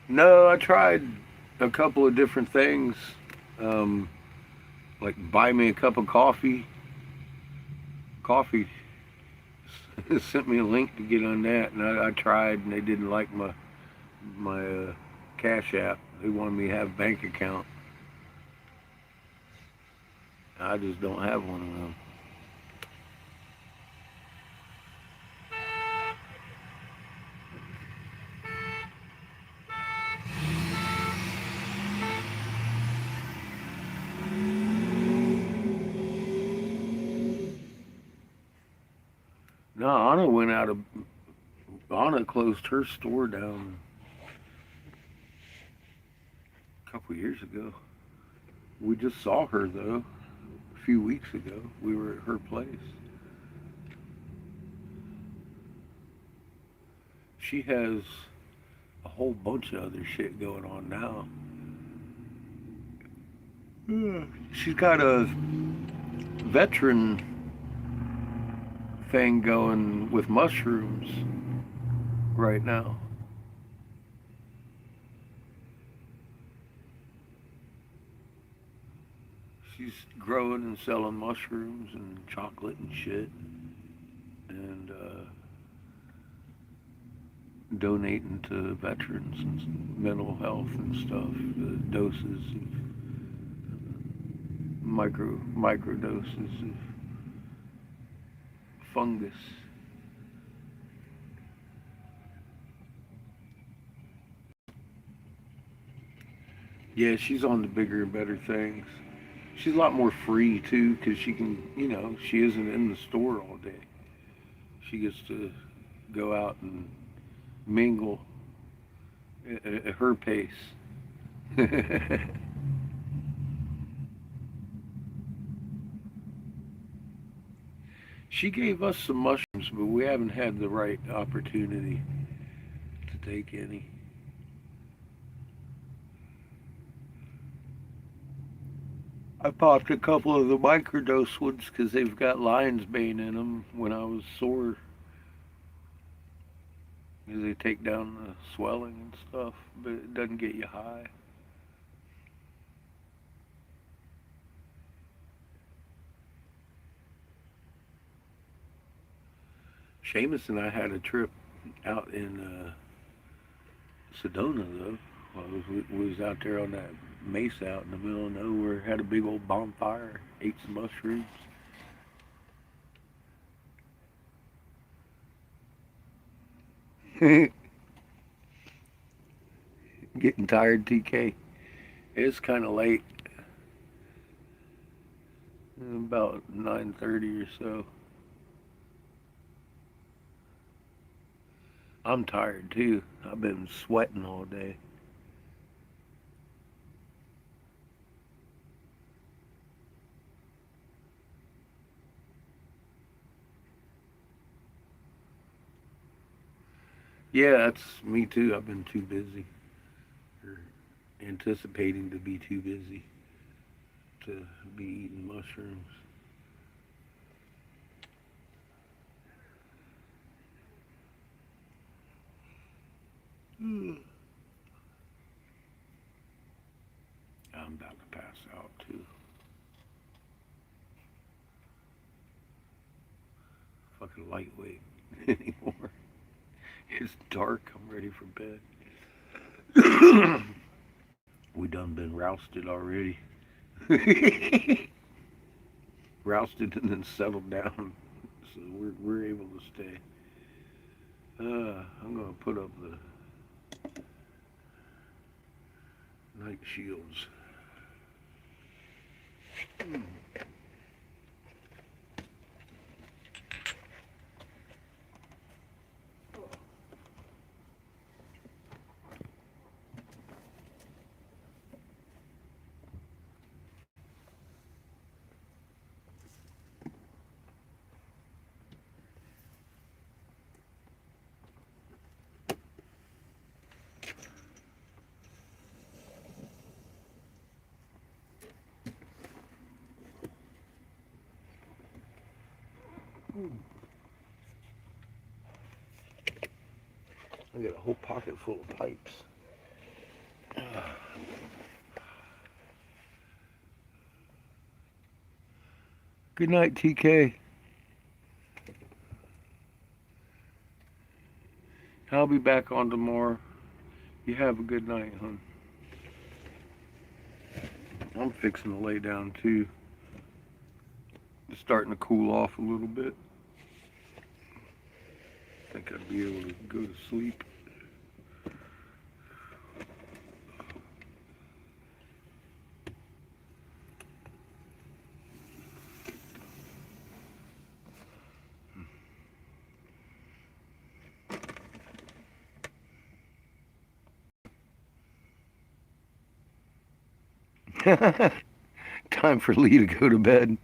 No, I tried a couple of different things. Um, like buy me a cup of coffee. Coffee sent me a link to get on that, and I tried, and they didn't like my Cash App. They wanted me to have a bank account. I just don't have one of them. No, Anna closed her store down a couple years ago. We just saw her though a few weeks ago. We were at her place. She has a whole bunch of other shit going on now. Yeah. She's got a veteran thing going with mushrooms right now. She's growing and selling mushrooms and chocolate and shit, and donating to veterans and mental health and stuff. Doses of micro doses of fungus. Yeah, she's on the bigger and better things. She's a lot more free too, because she can, you know, she isn't in the store all day. She gets to go out and mingle at her pace. She gave us some mushrooms trips, but we haven't had the right opportunity to take any. I popped a couple of the microdose ones because they've got lion's mane in them when I was sore. They take down the swelling and stuff, but it doesn't get you high. Seamus and I had a trip out in Sedona, though. We was out there on that mesa out in the middle of nowhere, had a big old bonfire, ate some mushrooms. Getting tired, TK? It's kind of late. About 9:30 or so. I'm tired too. I've been sweating all day. Yeah, that's me too. I've been too busy, or anticipating to be too busy to be eating mushrooms. Mm. I'm about to pass out too. Fucking lightweight anymore. It's dark. I'm ready for bed. We done been rousted already. Rousted and then settled down, so we're able to stay. I'm gonna put up the night shields. I got a whole pocket full of pipes. Good night, TK. I'll be back on tomorrow. You have a good night, hon. I'm fixing to lay down too. It's starting to cool off a little bit. I think I'd be able to go to sleep. Time for Lee to go to bed.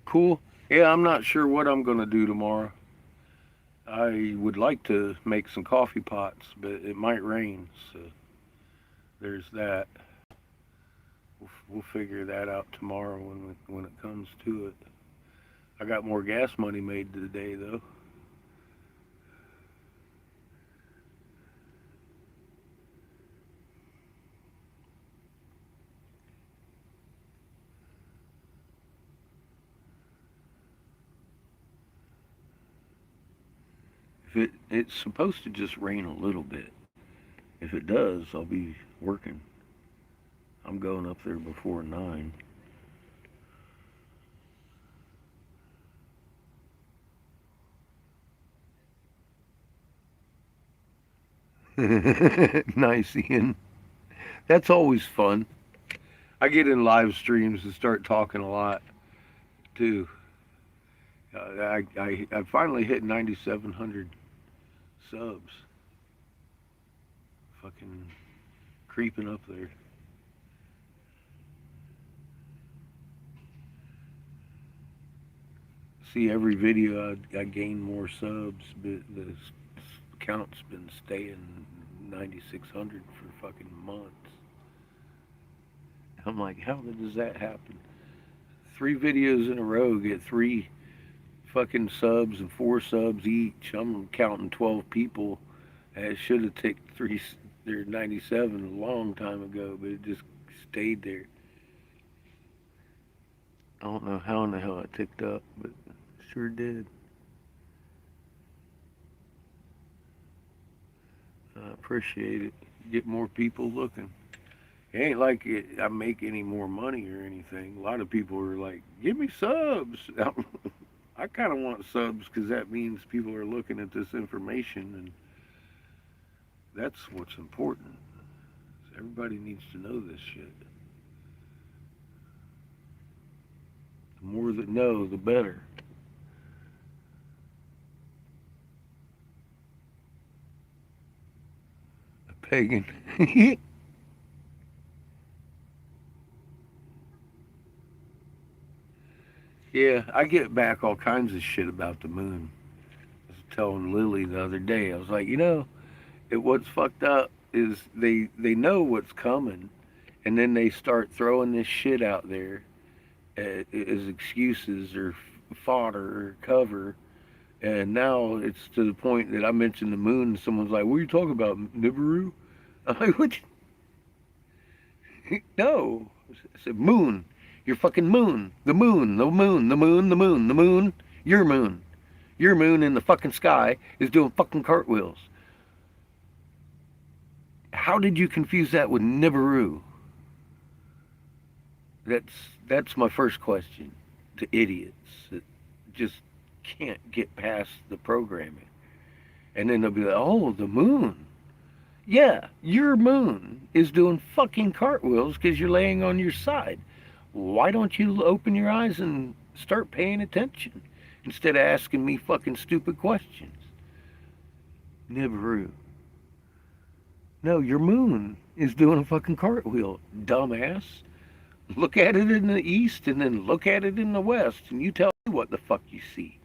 Cool. Yeah, I'm not sure what I'm going to do tomorrow. I would like to make some coffee pots, but it might rain, so there's that. We'll figure that out tomorrow when it comes to it. I got more gas money made today, though. It's supposed to just rain a little bit. If it does, I'll be working. I'm going up there before 9. Nice, Ian. That's always fun. I get in live streams and start talking a lot too. I finally hit 9,700 subs. Fucking creeping up there. See, every video I gain more subs, but the count's been staying 9,600 for fucking months. I'm like, how does that happen? 3 videos in a row get 3 fucking subs and 4 subs each. I'm counting 12 people. And it should have taken 97 a long time ago, but it just stayed there. I don't know how in the hell it ticked up, but it sure did. I appreciate it. Get more people looking. It ain't like I make any more money or anything. A lot of people are like, give me subs. I kind of want subs because that means people are looking at this information, and that's what's important. Everybody needs to know this shit. The more that know, the better. A pagan. Yeah, I get back all kinds of shit about the moon. I was telling Lily the other day, I was like, what's fucked up is they know what's coming, and then they start throwing this shit out there as excuses or fodder or cover, and now it's to the point that I mentioned the moon, and someone's like, what are you talking about, Nibiru? I'm like, what? No. I said, moon. Your fucking moon. The moon. The moon. The moon. The moon. The moon. Your moon. Your moon in the fucking sky is doing fucking cartwheels. How did you confuse that with Nibiru? That's my first question to idiots that just can't get past the programming. And then they'll be like, oh, the moon. Yeah, your moon is doing fucking cartwheels because you're laying on your side. Why don't you open your eyes and start paying attention instead of asking me fucking stupid questions? Nibiru. No, your moon is doing a fucking cartwheel, dumbass. Look at it in the east and then look at it in the west, and you tell me what the fuck you see.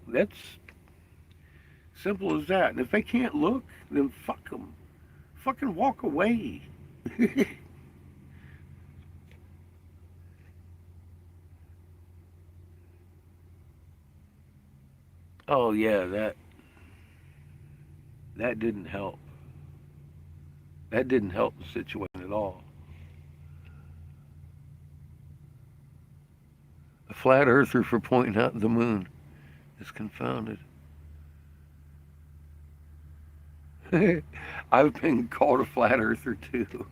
That's simple as that. And if they can't look, then fuck them. Fucking walk away. Oh yeah, that didn't help. That didn't help the situation at all. A flat earther for pointing out the moon is confounded. I've been called a flat earther too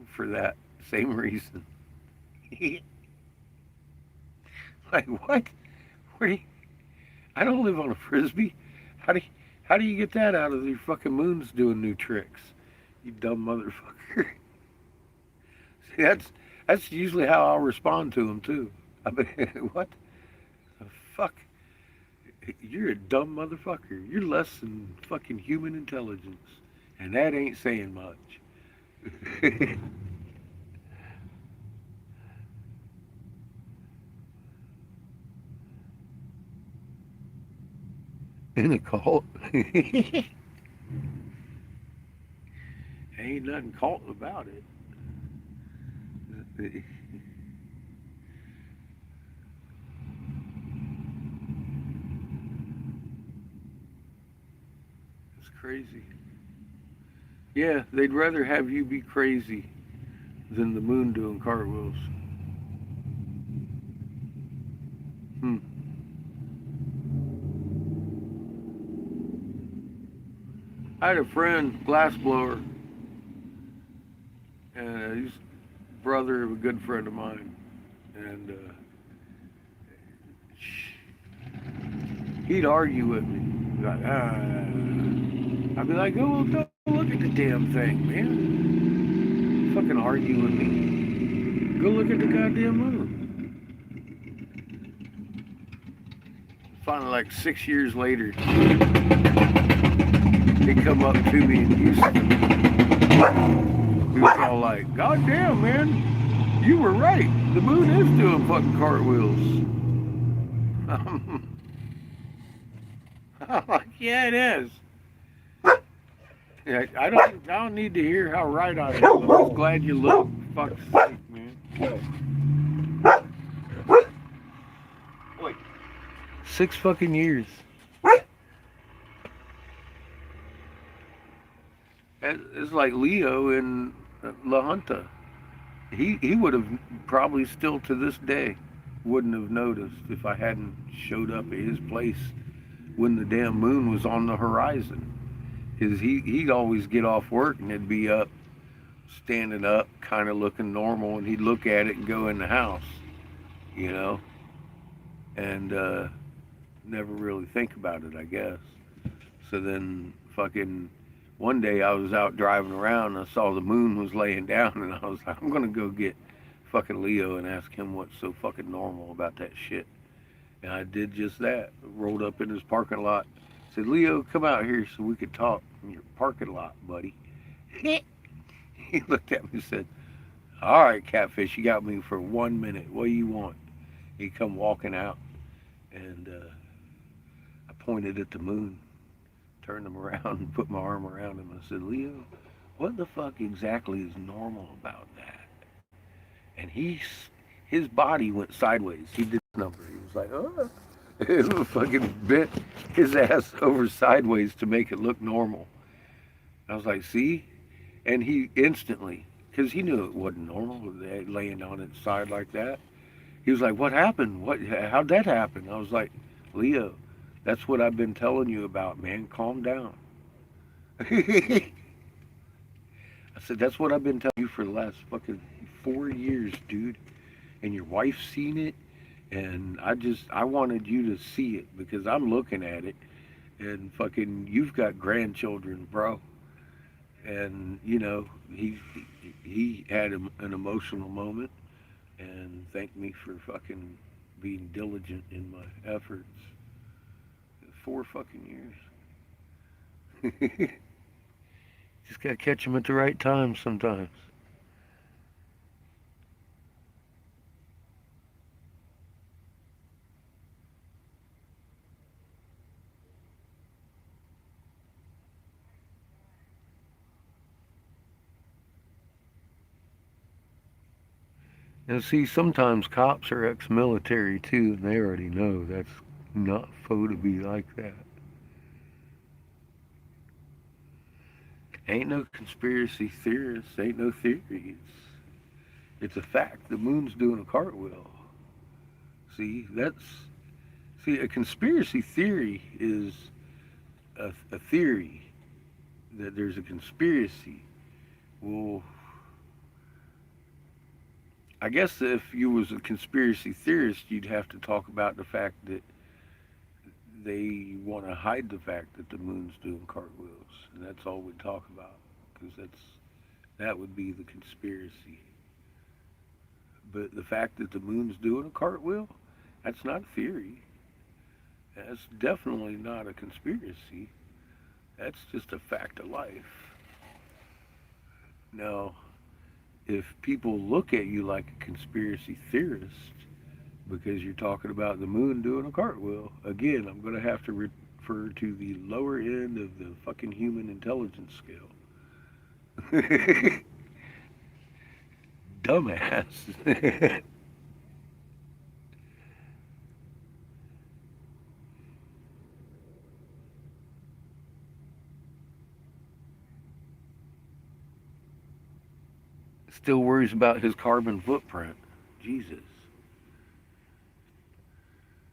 for that same reason. Like what? Where do you, I don't live on a frisbee. How do you get that out of your fucking moon's doing new tricks? You dumb motherfucker. See, that's usually how I'll respond to them too. I mean, what the fuck? You're a dumb motherfucker. You're less than fucking human intelligence, and that ain't saying much. In a cult? Ain't nothing cult about it. It's crazy. Yeah, they'd rather have you be crazy than the moon doing cartwheels. I had a friend, glassblower, and he's brother of a good friend of mine, and he'd argue with me. Like, I'd be like, oh, don't look at the damn thing, man. Fucking argue with me. Go look at the goddamn moon. Finally, like 6 years later, he come up to me in Houston. He was all like, God damn, man, you were right. The moon is doing fucking cartwheels. I'm like, yeah, it is. Yeah, I don't need to hear how right I am. I'm just glad you look. Fuck's sake, man. Oi. 6 fucking years. It's like Leo in La Junta. He would have probably still to this day wouldn't have noticed if I hadn't showed up at his place when the damn moon was on the horizon. Because he'd always get off work and it'd be up, standing up, kind of looking normal, and he'd look at it and go in the house, you know, and never really think about it, I guess. So then fucking one day I was out driving around and I saw the moon was laying down and I was like, I'm gonna go get fucking Leo and ask him what's so fucking normal about that shit. And I did just that. Rolled up in his parking lot. Said, Leo, come out here so we could talk in your parking lot, buddy. He looked at me and said, all right, Catfish, you got me for 1 minute. What do you want? He come walking out and I pointed at the moon, turned him around and put my arm around him. I said, Leo, what the fuck exactly is normal about that? And his body went sideways. He did this number. He was like, oh. It was fucking bent his ass over sideways to make it look normal. I was like, see? And he instantly, because he knew it wasn't normal, laying on its side like that. He was like, what happened? How'd that happen? I was like, Leo, that's what I've been telling you about, man. Calm down. I said, that's what I've been telling you for the last fucking 4 years, dude. And your wife's seen it. And I wanted you to see it because I'm looking at it. And fucking, you've got grandchildren, bro. And, you know, he had an emotional moment and thanked me for fucking being diligent in my efforts. 4 fucking years. Just gotta catch them at the right time sometimes. And see, sometimes cops are ex-military too, and they already know that's not supposed to be like that. Ain't no conspiracy theorists, ain't no theories. It's a fact. The moon's doing a cartwheel. See, a conspiracy theory is a theory that there's a conspiracy. Well, I guess if you was a conspiracy theorist, you'd have to talk about the fact that they want to hide the fact that the moon's doing cartwheels, and that's all we talk about, because that would be the conspiracy. But the fact that the moon's doing a cartwheel, that's not a theory. That's definitely not a conspiracy. That's just a fact of life. Now, if people look at you like a conspiracy theorist because you're talking about the moon doing a cartwheel, again, I'm going to have to refer to the lower end of the fucking human intelligence scale. Dumbass. Still worries about his carbon footprint. Jesus.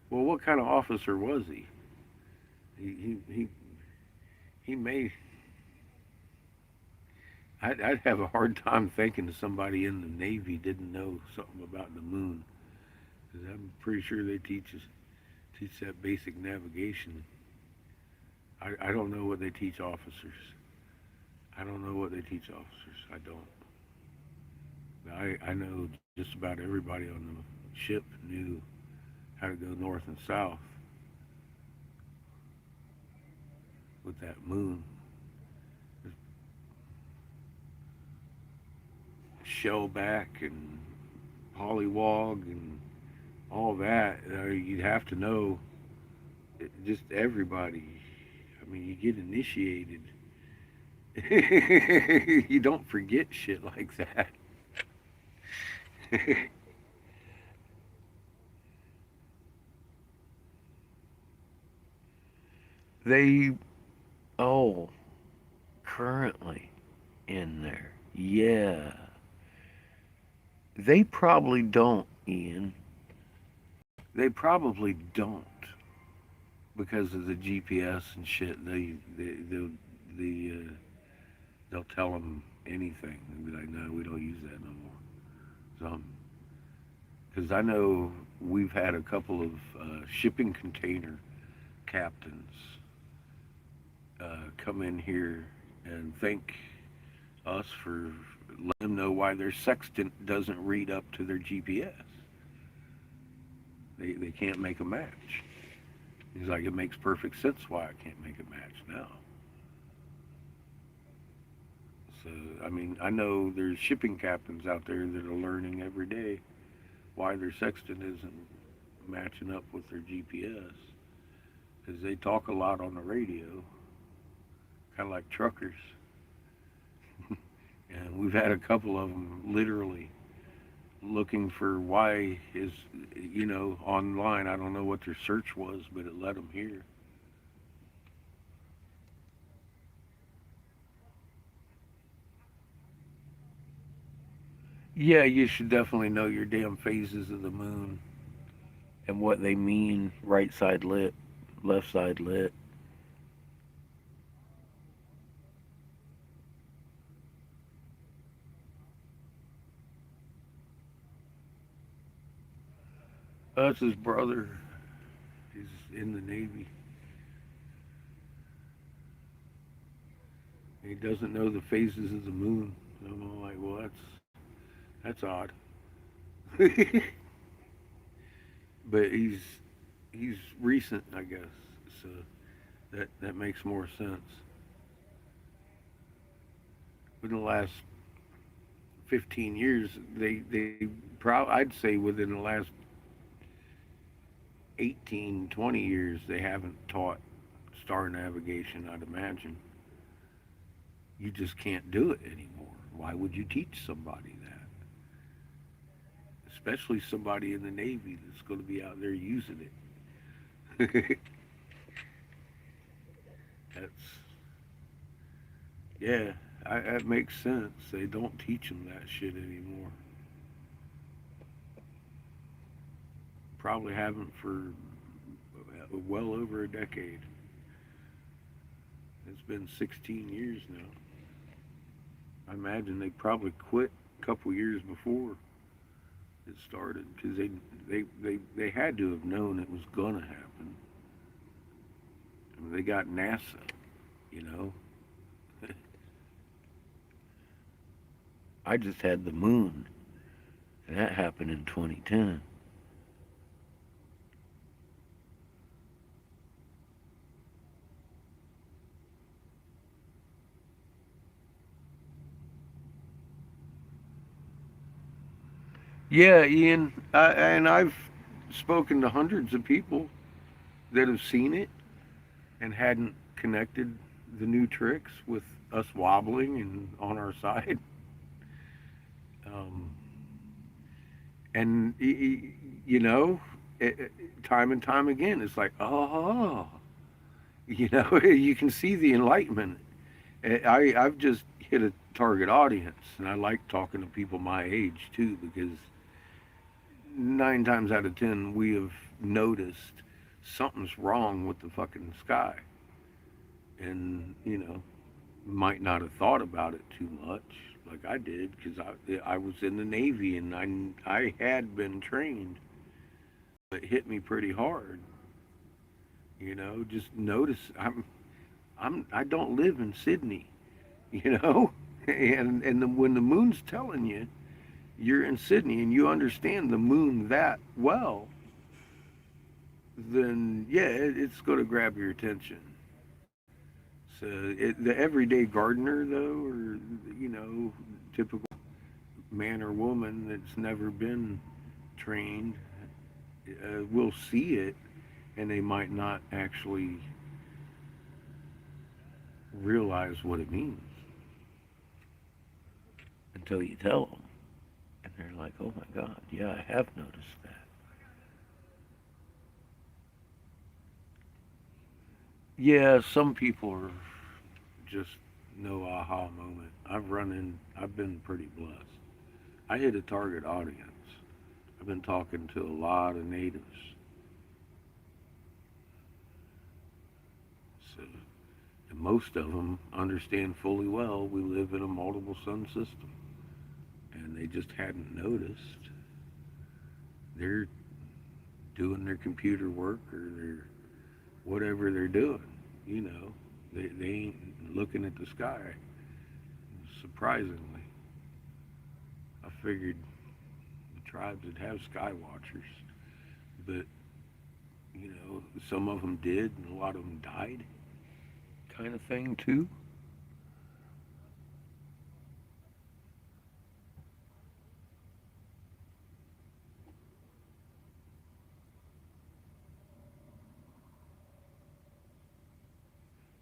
Well, what kind of officer was he? He may. I'd have a hard time thinking somebody in the Navy didn't know something about the moon, because I'm pretty sure they teach that basic navigation. I don't know what they teach officers. I don't know what they teach officers. I don't. I know just about everybody on the ship knew how to go north and south with that moon. Shellback and pollywog and all that. You'd have to know just everybody. I mean, you get initiated. You don't forget shit like that. They, oh, currently in there. Yeah. They probably don't, Ian. They probably don't because of the GPS and shit. They'll tell them anything. They'll be like, no, we don't use that no more. So, because I know we've had a couple of shipping container captains come in here and thank us for letting them know why their sextant doesn't read up to their GPS. They can't make a match. He's like, it makes perfect sense why I can't make a match now. So, I mean, I know there's shipping captains out there that are learning every day why their sextant isn't matching up with their GPS. Because they talk a lot on the radio, kind of like truckers. And we've had a couple of them literally looking for why is, online. I don't know what their search was, but it led them here. Yeah, you should definitely know your damn phases of the moon and what they mean. Right side lit, left side lit. That's his brother. He's in the Navy. He doesn't know the phases of the moon. I'm like, well, that's odd. But he's recent, I guess. So that makes more sense. Within the last 15 years, I'd say within the last 18, 20 years, they haven't taught star navigation. I'd imagine you just can't do it anymore. Why would you teach somebody that? Especially somebody in the Navy that's going to be out there using it. That's yeah, that makes sense. They don't teach them that shit anymore. Probably haven't for well over a decade. It's been 16 years now. I imagine they probably quit a couple years before it started because they had to have known it was gonna happen. I mean, they got NASA, you know. I just had the moon, and that happened in 2010. Yeah, Ian, and I've spoken to hundreds of people that have seen it and hadn't connected the new tricks with us wobbling and on our side. Um, and you know, time and time again, it's like, oh, you can see the enlightenment. I've just hit a target audience, and I like talking to people my age too because 9 times out of 10 we have noticed something's wrong with the fucking sky, and might not have thought about it too much like I did because I was in the Navy and I had been trained. It hit me pretty hard. Just notice I don't live in Sydney, you know, when the moon's telling you you're in Sydney and you understand the moon that well, then yeah, it's going to grab your attention. So the everyday gardener, though, or typical man or woman that's never been trained, will see it, and they might not actually realize what it means until you tell them. And they're like, oh my God, yeah, I have noticed that. Yeah, some people are just no aha moment. I've been pretty blessed. I hit a target audience. I've been talking to a lot of natives. So, and most of them understand fully well we live in a multiple sun system. And they just hadn't noticed. They're doing their computer work or their whatever they're doing. You know, they ain't looking at the sky. Surprisingly, I figured the tribes would have sky watchers, but you know, some of them did, and a lot of them died, kind of thing too.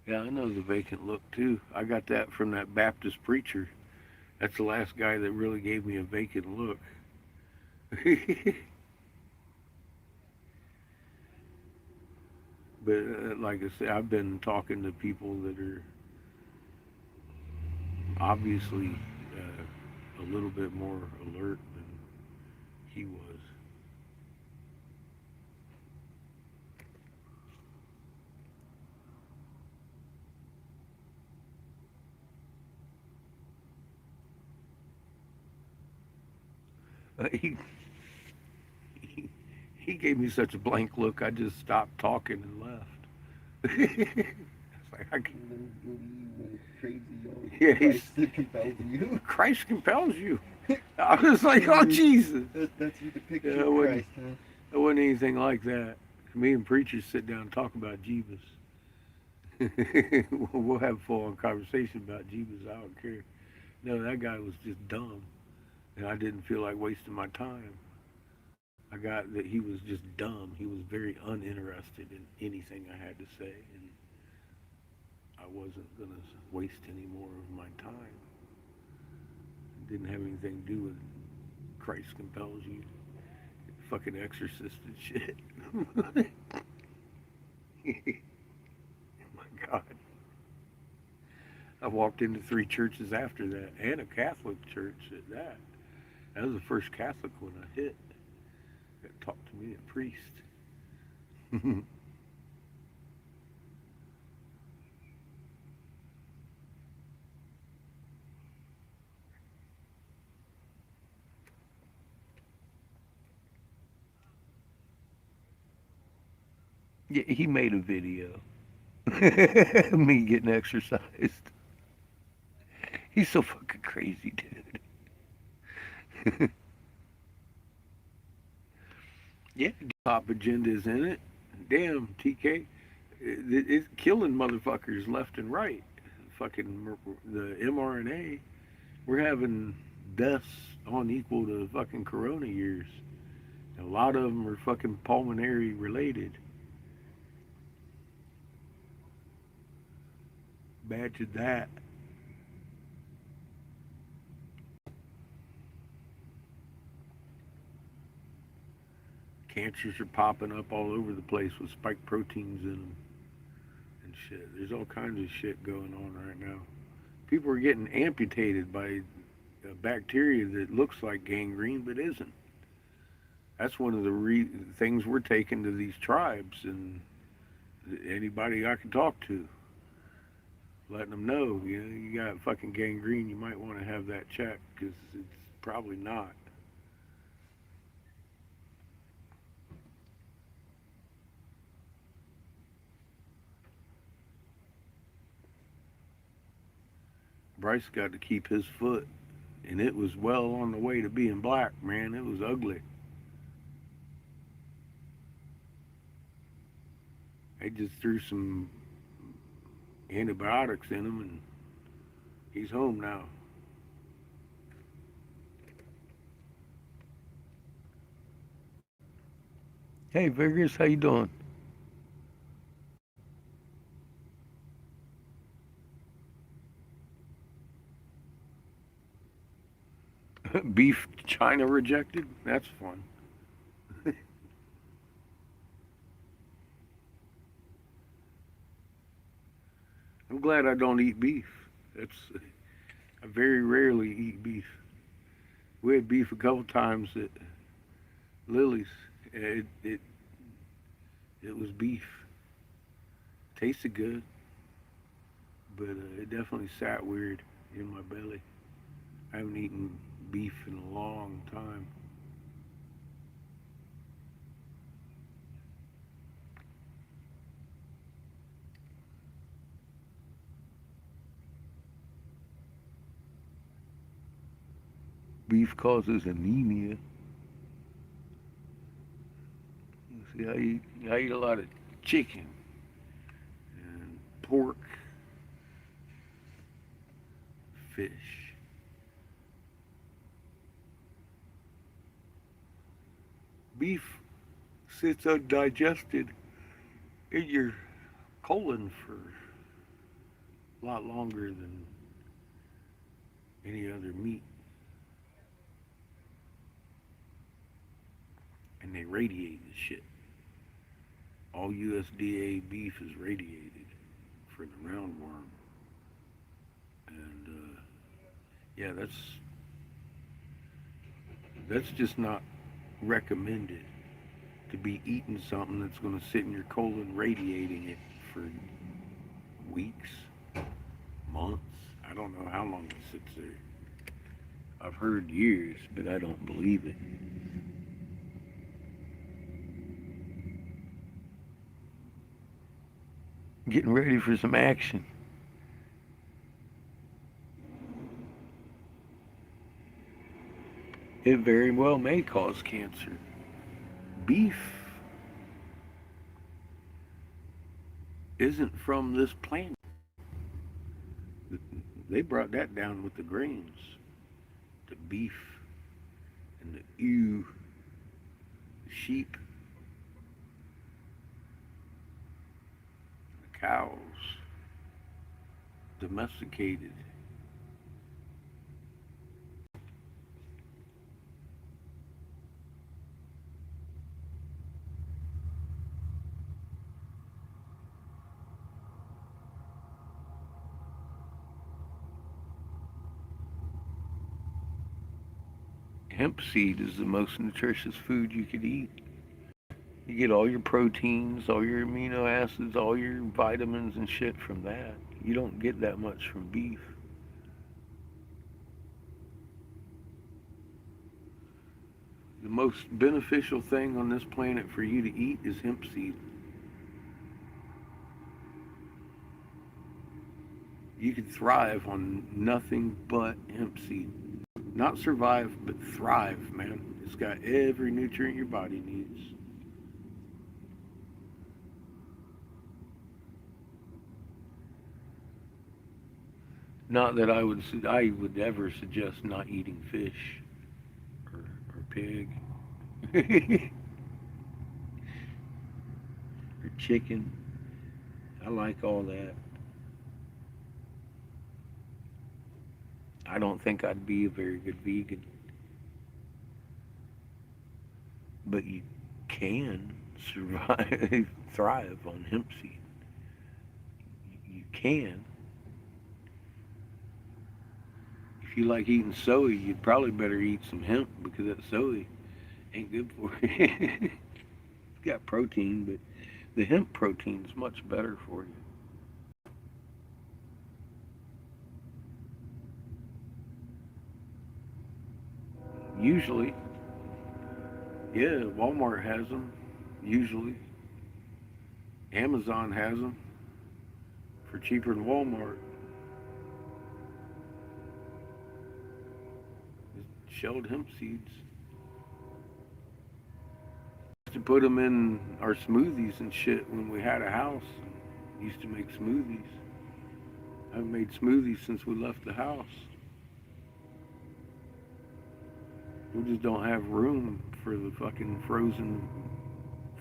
Yeah, I know the vacant look too. I got that from that Baptist preacher. That's the last guy that really gave me a vacant look. But like I said, I've been talking to people that are obviously a little bit more alert than he was. He, he gave me such a blank look, I just stopped talking and left. It's like, And then go to you when it's crazy. Oh, yeah, Christ that compels you. Christ compels you. I was like, oh, Jesus. That's your depiction Yeah, of Christ, huh? it wasn't anything like that. Me and preachers sit down and talk about Jeebus. We'll have a full on conversation about Jeebus. I don't care. No, that guy was just dumb, and I didn't feel like wasting my time. I got that he was just dumb. He was very uninterested in anything I had to say, and I wasn't going to waste any more of my time. It didn't have anything to do with Christ compels you, fucking exorcist and shit. Oh my God. I walked into three churches after that, and a Catholic church at that. That was the first Catholic one I hit that talked to me, a priest. Yeah, he made a video. Me getting exercised. He's so fucking crazy, dude. Yeah, top agendas in it. Damn, TK. It's killing motherfuckers left and right. Fucking the mRNA. We're having deaths on equal to fucking corona years. A lot of them are fucking pulmonary related. Imagine that. Cancers are popping up all over the place with spike proteins in them and shit. There's all kinds of shit going on right now. People are getting amputated by a bacteria that looks like gangrene but isn't. That's one of the things we're taking to these tribes and anybody I can talk to, letting them know, you know, you got fucking gangrene, you might want to have that checked because it's probably not. Bryce got to keep his foot, and it was well on the way to being black, man. It was ugly. They just threw some antibiotics in him, and he's home now. Hey, Vigorous, how you doing? Beef China rejected? That's fun. I'm glad I don't eat beef. That's I very rarely eat beef. We had beef a couple times at Lily's. It was beef. Tasted good, but it definitely sat weird in my belly. I haven't eaten beef in a long time. Beef causes anemia. See, I eat a lot of chicken and pork, fish. Beef sits undigested in your colon for a lot longer than any other meat. And they radiate the shit. All USDA beef is radiated for the roundworm. And yeah, that's just not recommended to be eating something that's going to sit in your colon radiating it for weeks, months. I don't know how long it sits there. I've heard years, but I don't believe it. Getting ready for some action. It very well may cause cancer. Beef isn't from this planet. They brought that down with the grains. The beef and the ewe, the sheep, the cows, domesticated. Hemp seed is the most nutritious food you could eat. You get all your proteins, all your amino acids, all your vitamins and shit from that. You don't get that much from beef. The most beneficial thing on this planet for you to eat is hemp seed. You can thrive on nothing but hemp seed. Not survive, but thrive, man. It's got every nutrient your body needs. Not that I would ever suggest not eating fish or pig or chicken. I like all that. I don't think I'd be a very good vegan, but you can survive, thrive on hemp seed. You can. If you like eating soy, you'd probably better eat some hemp because that soy ain't good for you. It's got protein, but the hemp protein's much better for you. Usually, yeah, Walmart has them. Usually, Amazon has them for cheaper than Walmart. Shelled hemp seeds. Used to put them in our smoothies and shit when we had a house. Used to make smoothies. I haven't made smoothies since we left the house. We just don't have room for the fucking frozen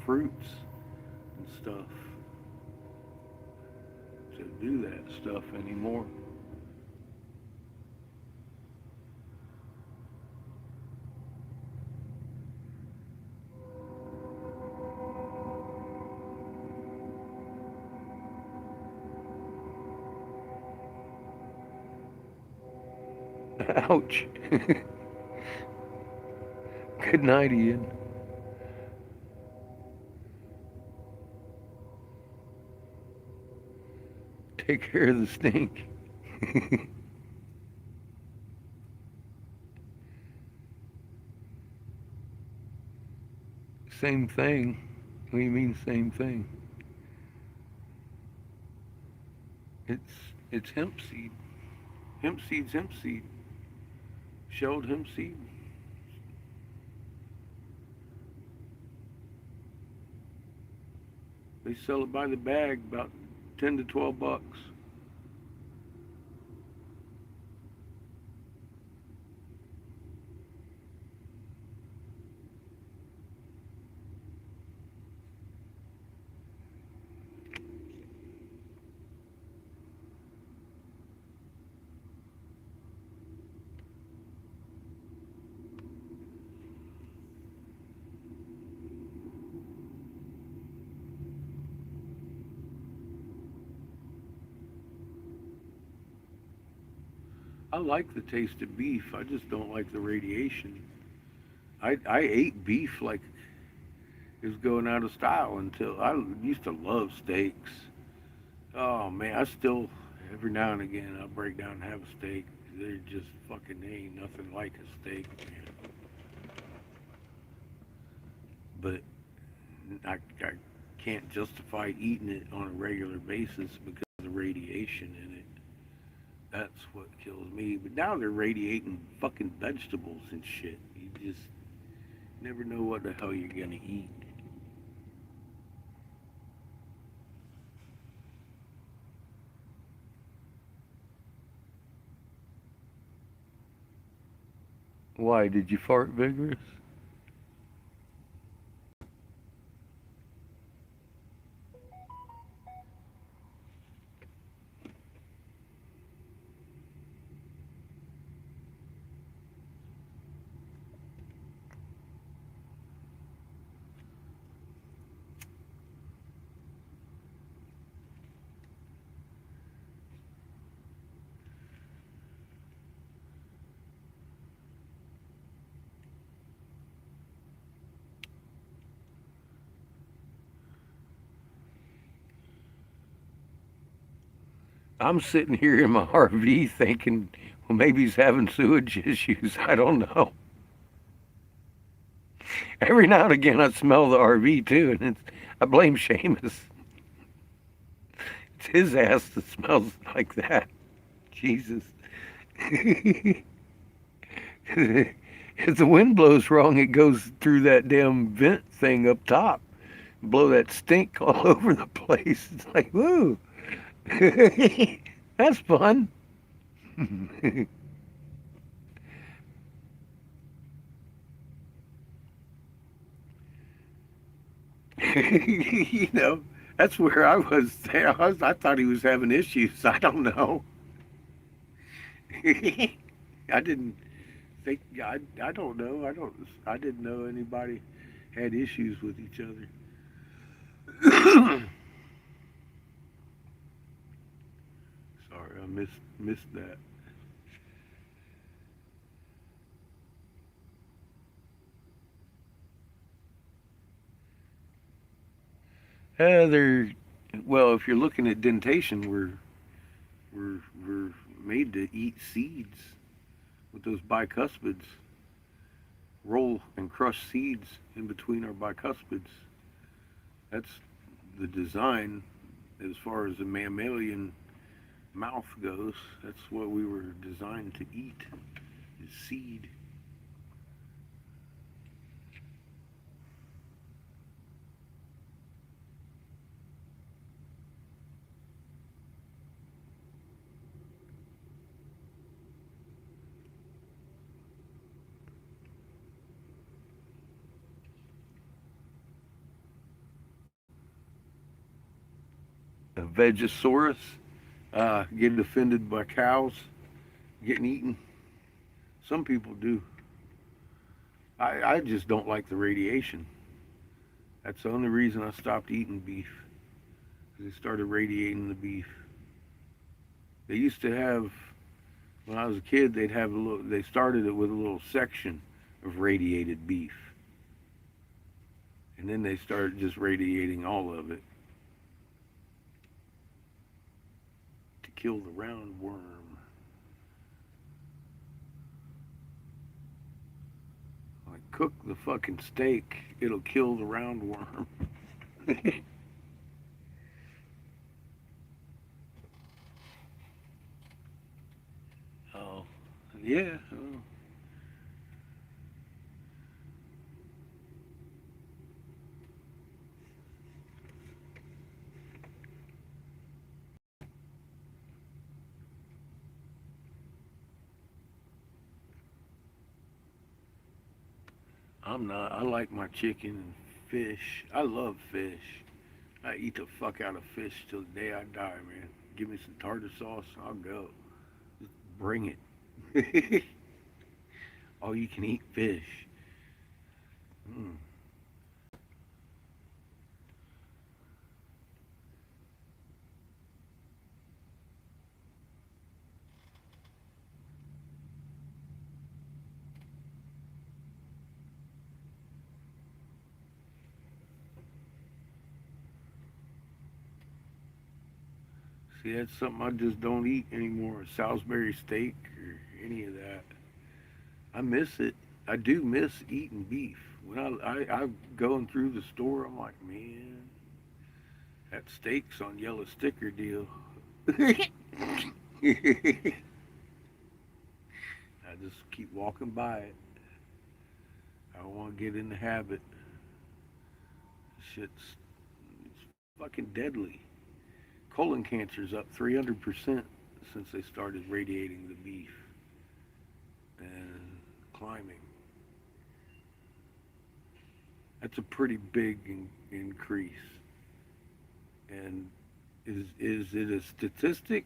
fruits and stuff to do that stuff anymore. Ouch. Good night, Ian. Take care of the stink. Same thing. What do you mean same thing? It's it's hemp seed. Hemp seed's hemp seed. Shelled hemp seed. They sell it by the bag, about 10 to 12 bucks. I like the taste of beef. I just don't like the radiation. I ate beef like it was going out of style until I used to love steaks. Oh man, I still every now and again I'll break down and have a steak. They just fucking ain't nothing like a steak, man. But I can't justify eating it on a regular basis because of the radiation in it. That's what kills me. But now they're radiating fucking vegetables and shit. You just never know what the hell you're gonna eat. Why did you fart vigorous? I'm sitting here in my RV thinking, well, maybe he's having sewage issues. I don't know. Every now and again, I smell the RV too, and I blame Seamus. It's his ass that smells like that. Jesus. If the wind blows wrong, it goes through that damn vent thing up top. Blow that stink all over the place. It's like, woo. That's fun. You know, that's where I was. I thought he was having issues. I don't know. I didn't think. I don't know. I didn't know anybody had issues with each other. Sorry, I missed that. They're well. If you're looking at dentation, we're made to eat seeds with those bicuspids. Roll and crush seeds in between our bicuspids. That's the design as far as the mammalian mouth goes. That's what we were designed to eat is seed. a Vegosaurus, getting offended by cows getting eaten. Some people do. I just don't like the radiation. That's the only reason I stopped eating beef. They started radiating the beef. They used to have, when I was a kid, they'd have a little. They started it with a little section of radiated beef, and then they started just radiating all of it to kill the roundworm. Like cook the fucking steak, it'll kill the roundworm. Oh, yeah. Oh. I'm not. I like my chicken and fish. I love fish. I eat the fuck out of fish till the day I die, man. Give me some tartar sauce, I'll go. Just bring it. All you can eat fish. Mm. See, that's something I just don't eat anymore. Salisbury steak or any of that. I miss it. I do miss eating beef. When I going through the store, I'm like, man, that steak's on yellow sticker deal. I just keep walking by it. I don't want to get in the habit. It's fucking deadly. Colon cancer's up 300% since they started radiating the beef and climbing. That's a pretty big increase. And is it a statistic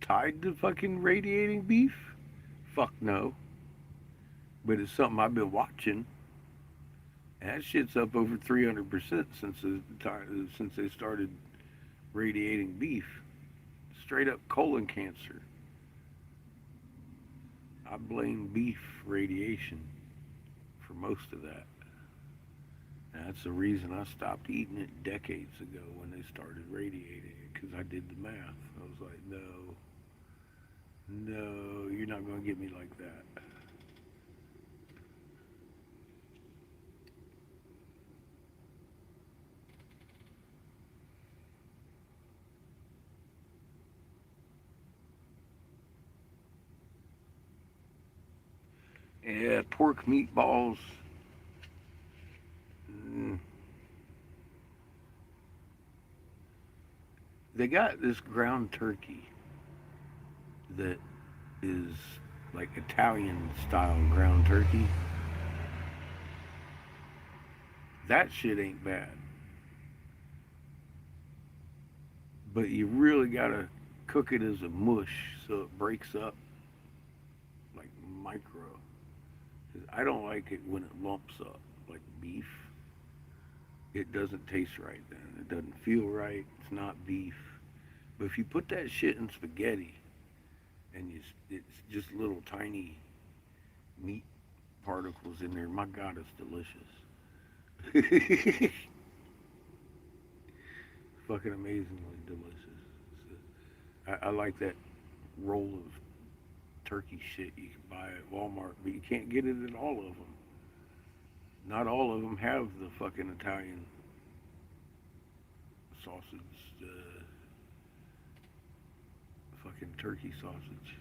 tied to fucking radiating beef? Fuck no. But it's something I've been watching. And that shit's up over 300% since they started radiating beef. Straight up colon cancer. I blame beef radiation for most of that. And that's the reason I stopped eating it decades ago when they started radiating it, because I did the math. I was like, no, you're not going to get me like that. Yeah, pork meatballs. Mm. They got this ground turkey that is like Italian style ground turkey. That shit ain't bad. But you really gotta cook it as a mush so it breaks up like micro. 'Cause I don't like it when it lumps up like beef. It doesn't taste right then. It doesn't feel right. It's not beef. But if you put that shit in spaghetti and it's just little tiny meat particles in there, my God, it's delicious. Fucking amazingly delicious. I like that roll of turkey shit you can buy at Walmart, but you can't get it at all of them. Not all of them have the fucking Italian sausage, fucking turkey sausage.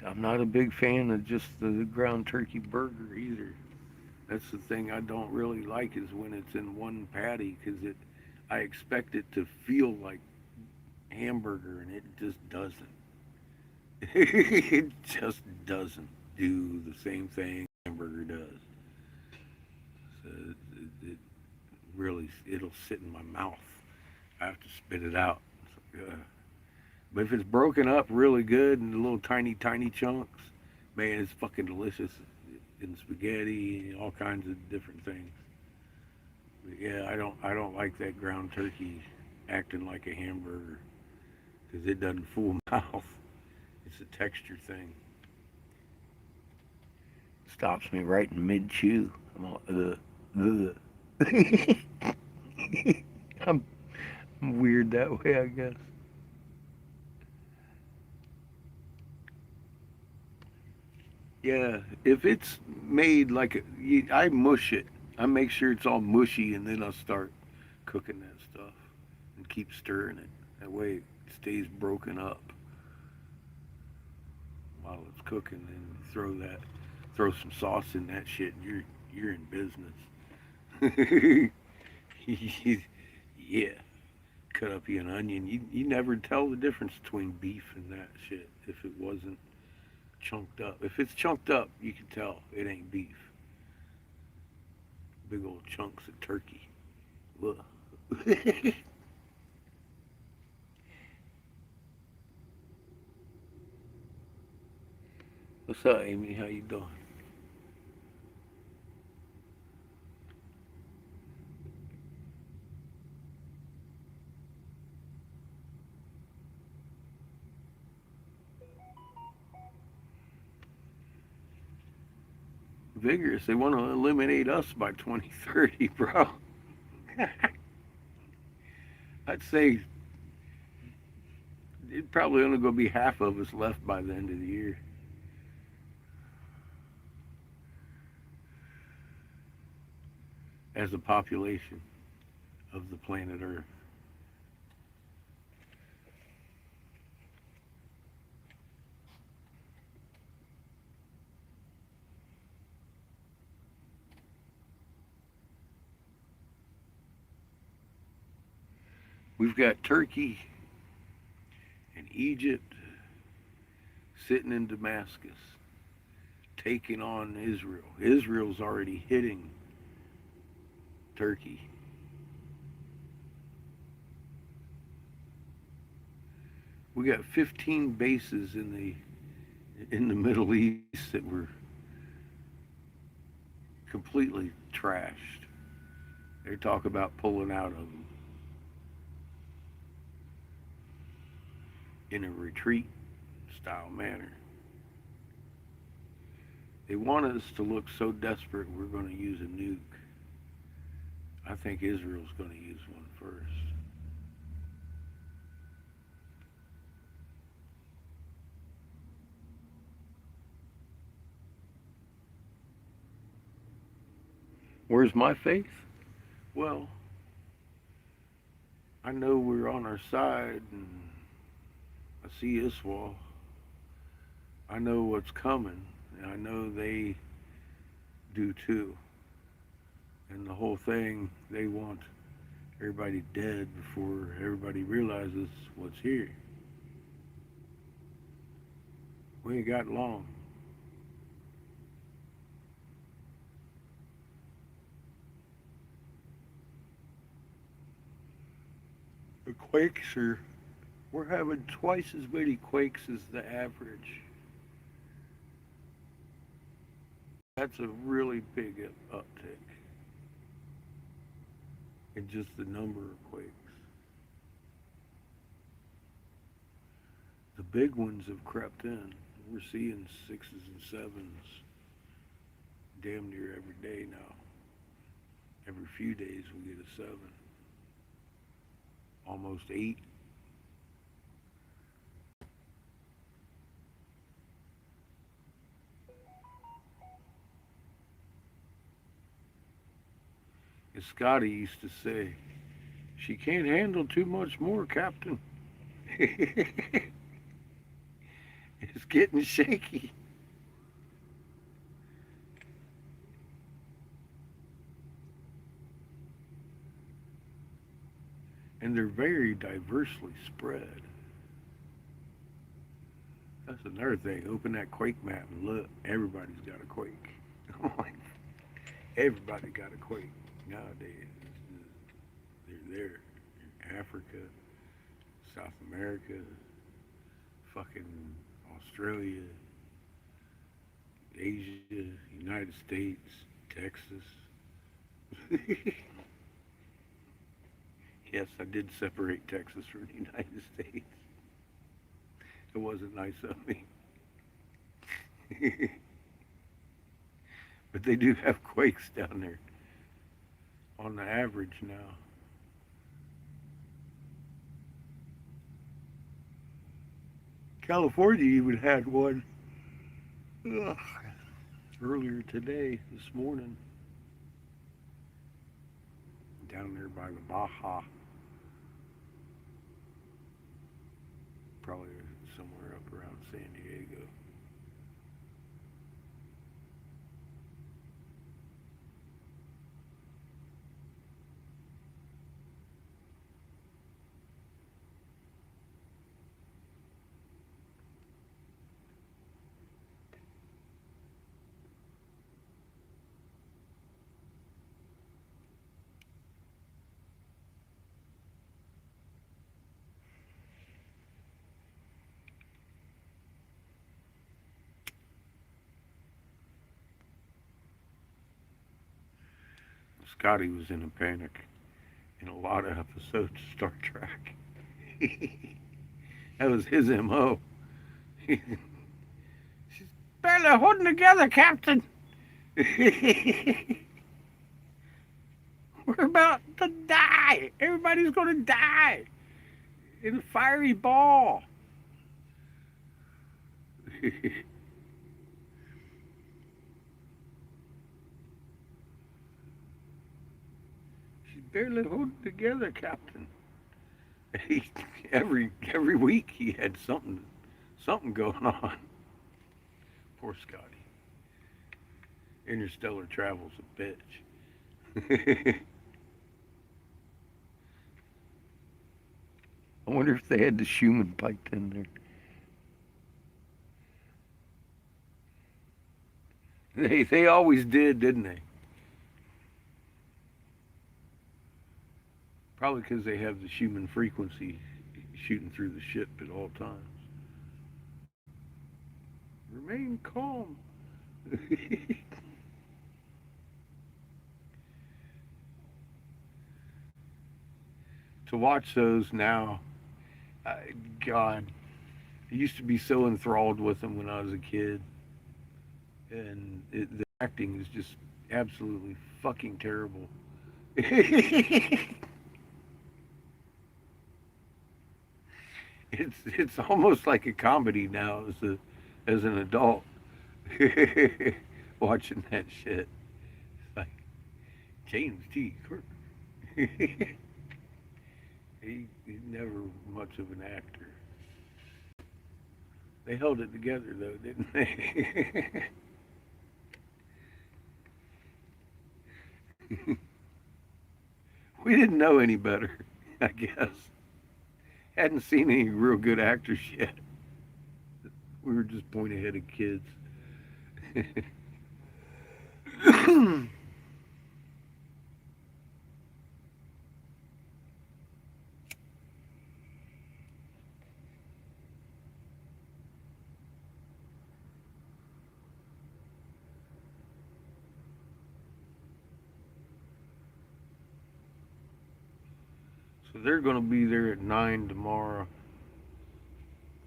So I'm not a big fan of just the ground turkey burger either. That's the thing I don't really like is when it's in one patty because I expect it to feel like hamburger and it just doesn't. It just doesn't. do the same thing hamburger does. So it really, it'll sit in my mouth. I have to spit it out. But if it's broken up really good in little tiny chunks, man, it's fucking delicious in spaghetti and all kinds of different things. But yeah, I don't like that ground turkey acting like a hamburger because it doesn't fool mouth. It's a texture thing. Stops me right in mid chew. I'm all, I'm weird that way, I guess. Yeah, if it's made like I mush it. I make sure it's all mushy, and then I'll start cooking that stuff and keep stirring it. That way, it stays broken up while it's cooking. And throw some sauce in that shit, and you're in business. Yeah, cut up you an onion. You never tell the difference between beef and that shit if it wasn't chunked up. If it's chunked up, you can tell it ain't beef. Big old chunks of turkey. Ugh. What's up, Amy? How you doing? Vigorous. They want to eliminate us by 2030, bro. I'd say it probably only going to be half of us left by the end of the year. As a population of the planet Earth. We've got Turkey and Egypt sitting in Damascus, taking on Israel. Israel's already hitting Turkey. We got 15 bases in the Middle East that were completely trashed. They talk about pulling out of them in a retreat style manner. They wanted us to look so desperate we're going to use a nuke. I think Israel's going to use one first. Where's my faith? Well, I know we're on our side, and I see Iswal. I know what's coming, and I know they do too. And the whole thing, they want everybody dead before everybody realizes what's here. We ain't got long. The quakes are, we're having twice as many quakes as the average. That's a really big uptick in just the number of quakes. The big ones have crept in. We're seeing sixes and sevens damn near every day now. Every few days we get a seven. Almost eight. As Scotty used to say, she can't handle too much more, Captain. It's getting shaky. And they're very diversely spread. That's That's another thing. Open that quake map and look. Everybody's got a quake. I'm like, everybody got a quake nowadays. They're there. In Africa, South America, fucking Australia, Asia, United States, Texas. Yes, I did separate Texas from the United States. It wasn't nice of me. But they do have quakes down there on the average now. California even had one earlier today, this morning, down there by the Baja. Probably somewhere up around San Diego. Scotty was in a panic in a lot of episodes of Star Trek. That was his MO. She's barely holding together, Captain. We're about to die. Everybody's going to die in a fiery ball. She's barely holding together, Captain. Every week he had something going on. Poor Scotty. Interstellar travel's a bitch. I wonder if they had the Schumann piped in there. They always did, didn't they? Probably because they have the Schumann frequency shooting through the ship at all times. Remain calm. To watch those now, God, I used to be so enthralled with them when I was a kid, and the acting is just absolutely fucking terrible. It's almost like a comedy now as an adult watching that shit. It's like James T. Kirk. He's never much of an actor. They held it together though, didn't they? We didn't know any better, I guess. Hadn't seen any real good actors yet. We were just point-ahead of kids. So they're going to be there at 9 tomorrow.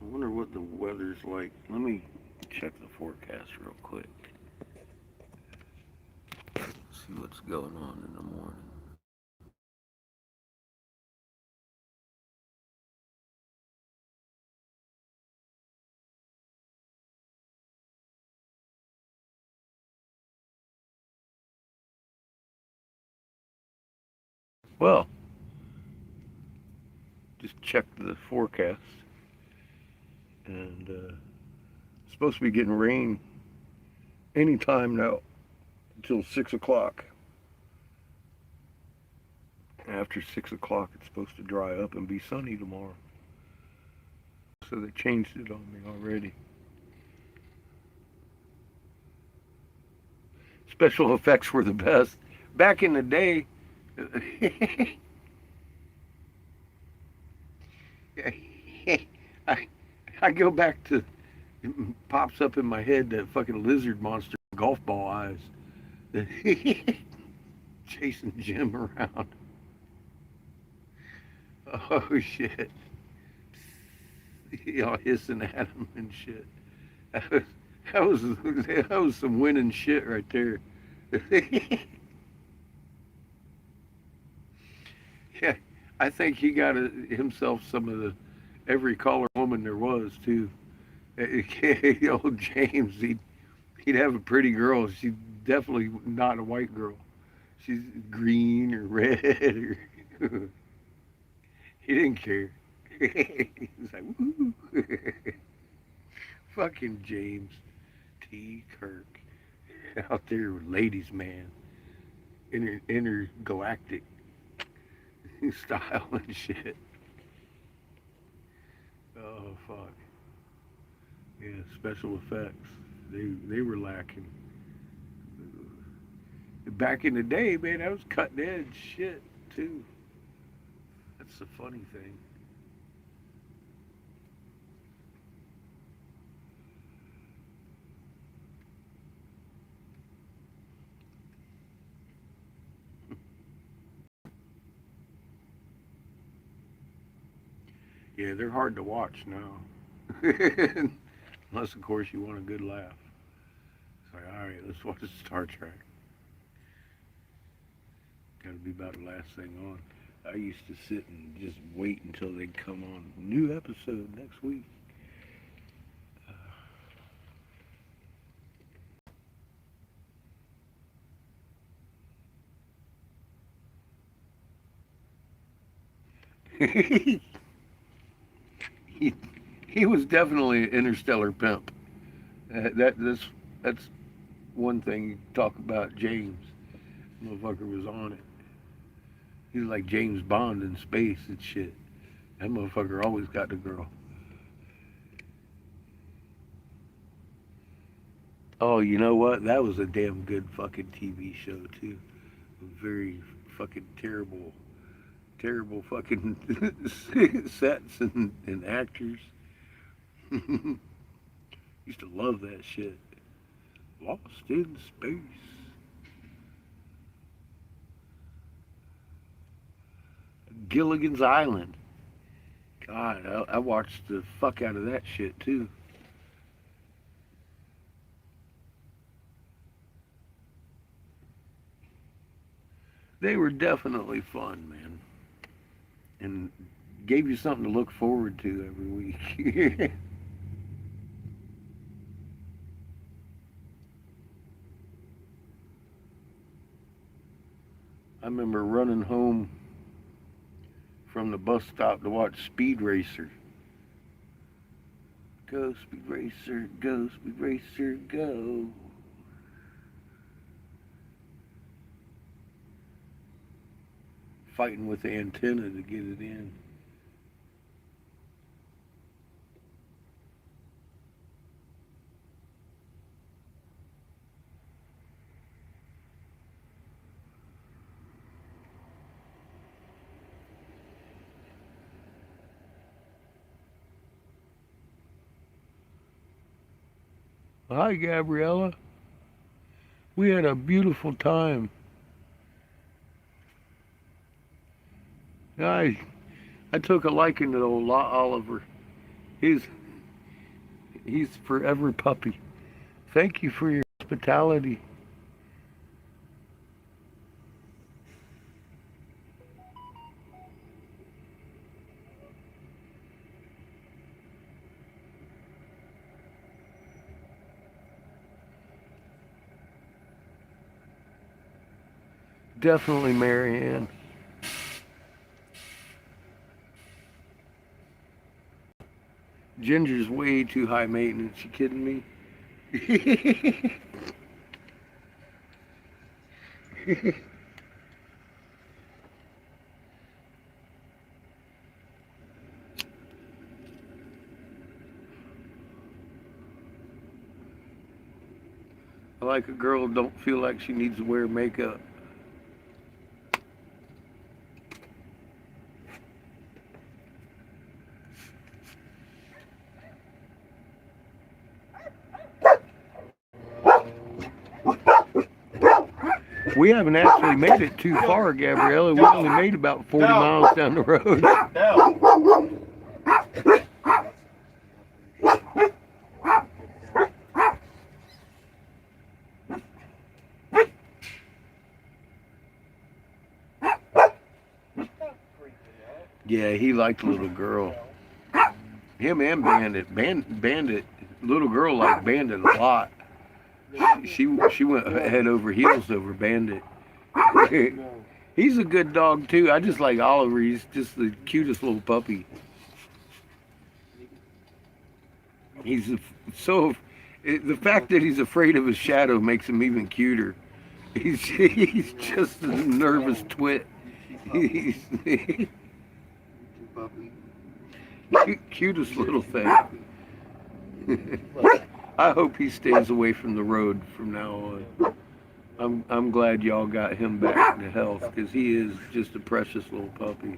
I wonder what the weather's like. Let me check the forecast real quick. See what's going on in the morning. Well, just checked the forecast, and it's supposed to be getting rain anytime now until 6 o'clock. After 6 o'clock, it's supposed to dry up and be sunny tomorrow. So they changed it on me already. Special effects were the best. Back in the day, I, I go back to, it pops up in my head that fucking lizard monster, golf ball eyes, chasing Jim around. Oh shit. Y'all hissing at him and shit. That was, that was some winning shit right there. Yeah, I think he got himself some of the every color woman there was too. Old James, he'd have a pretty girl. She's definitely not a white girl. She's green or red or he didn't care. He's like, woo. Fucking James T. Kirk out there with ladies man, intergalactic style and shit. Oh fuck. Yeah, special effects. They were lacking. Back in the day, man, that was cutting edge shit too. That's the funny thing. Yeah, they're hard to watch now. Unless, of course, you want a good laugh. It's like, all right, let's watch Star Trek. Got to be about the last thing on. I used to sit and just wait until they'd come on. New episode next week. he, he was definitely an interstellar pimp. That's one thing you talk about James. Motherfucker was on it. He's like James Bond in space and shit. That motherfucker always got the girl. Oh, you know what? That was a damn good fucking TV show too. Very fucking terrible, terrible fucking sets and actors. Used to love that shit. Lost in Space. Gilligan's Island. God, I watched the fuck out of that shit too. They were definitely fun, man, and gave you something to look forward to every week. I remember running home from the bus stop to watch Speed Racer. Go, Speed Racer, go, Speed Racer, go. Fighting with the antenna to get it in. Hi, Gabriella. We had a beautiful time. I took a liking to old Oliver. He's he's forever puppy. Thank you for your hospitality. Definitely, Marianne. Ginger's way too high maintenance. You kidding me? I like a girl who don't feel like she needs to wear makeup. We haven't actually made it too far, Gabriella. We only made about 40 miles down the road. No. Yeah, he liked little girl. Him and Bandit. Bandit, little girl liked Bandit a lot. She went head over heels over Bandit. He's a good dog too. I just like Oliver. He's just the cutest little puppy. He's the fact that he's afraid of his shadow makes him even cuter. He's just a nervous twit. He's cutest little thing. I hope he stays away from the road from now on. I'm glad y'all got him back to health because he is just a precious little puppy.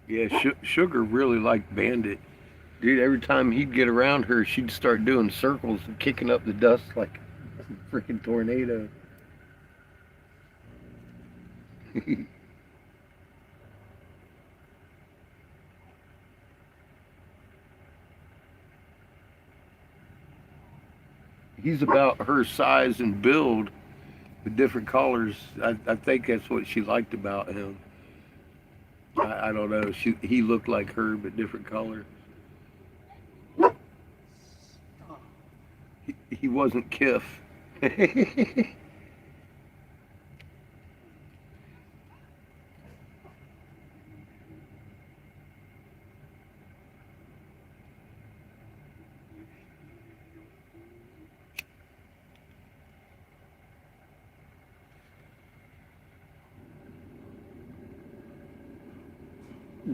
Yeah, Sugar really liked Bandit. Dude, every time he'd get around her, she'd start doing circles and kicking up the dust like a freaking tornado. He's about her size and build with different colors. I think that's what she liked about him. I don't know. He looked like her, but different color. He wasn't Kiff.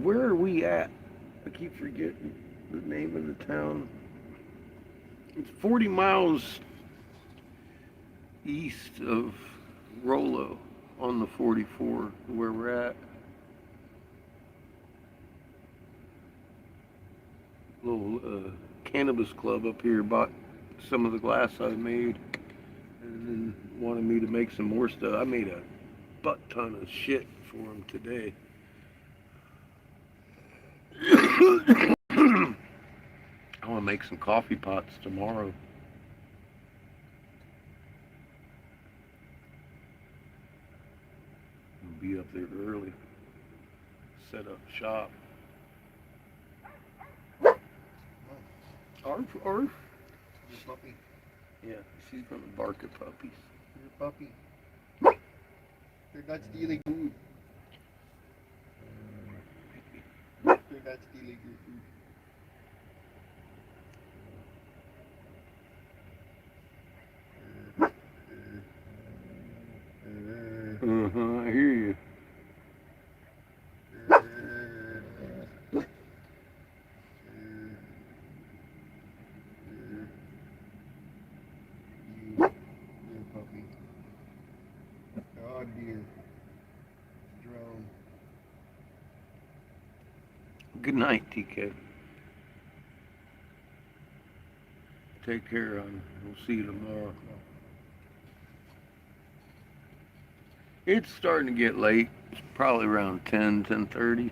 Where are we at? I keep forgetting the name of the town. It's 40 miles east of Rollo on the 44 where we're at. Little cannabis club up here bought some of the glass I made and then wanted me to make some more stuff. I made a butt ton of shit for them today. I want to make some coffee pots tomorrow. I'll be up there early. Set up shop. Arf, arf. Your puppy. Yeah, she's gonna bark at puppies. Your puppy. You're not stealing food. You're not stealing your food. I hear you. Puppy. Oh dear. Drone. Good night, TK. Take care, hon. We'll see you tomorrow. It's starting to get late. It's probably around 10:30.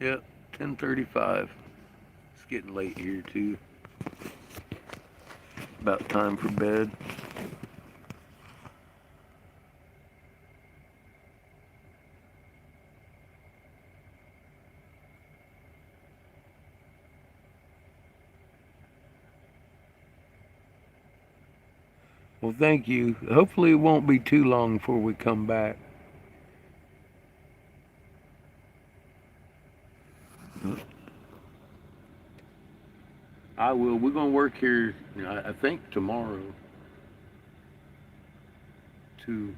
Yep, 10:35. It's getting late here too. About time for bed. Well, thank you. Hopefully it won't be too long before we come back. I will. We're gonna work here. I think tomorrow to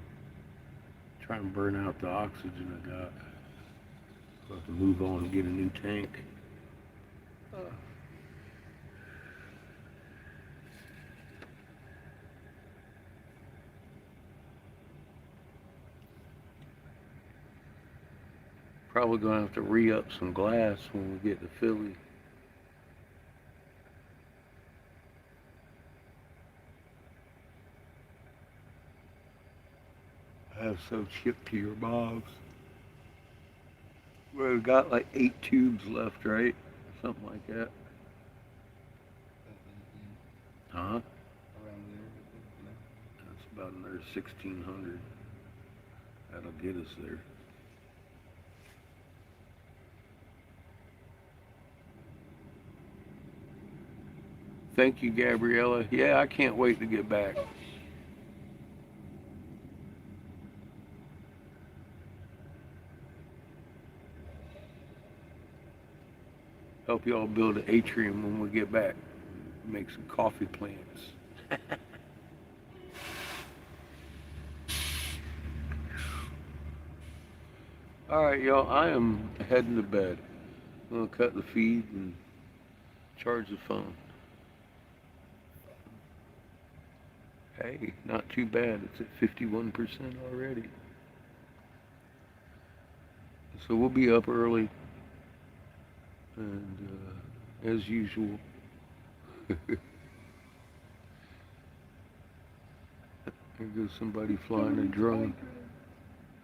try and burn out the oxygen I got. I'll have to move on and get a new tank. Probably gonna have to re-up some glass when we get to Philly. I have so chipped to your mobs. We've got like 8 tubes left, right? Something like that. Huh? Around there, I think, yeah. That's about another 1,600. That'll get us there. Thank you, Gabriella. Yeah, I can't wait to get back. Help y'all build an atrium when we get back. Make some coffee plants. All right, y'all. I am heading to bed. I'm gonna cut the feed and charge the phone. Hey, not too bad. It's at 51% already. So we'll be up early, and as usual. There goes somebody flying a drone.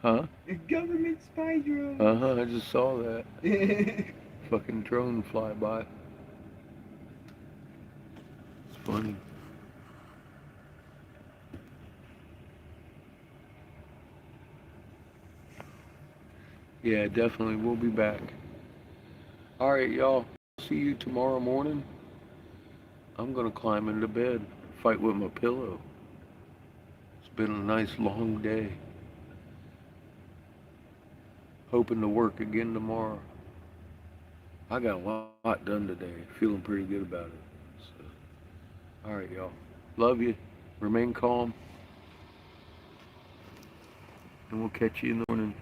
Huh? A government spy drone. Uh-huh, I just saw that. Fucking drone fly by. It's funny. Yeah, definitely. We'll be back. All right, y'all. See you tomorrow morning. I'm going to climb into bed, fight with my pillow. It's been a nice long day. Hoping to work again tomorrow. I got a lot done today. Feeling pretty good about it. So, all right, y'all. Love you. Remain calm. And we'll catch you in the morning.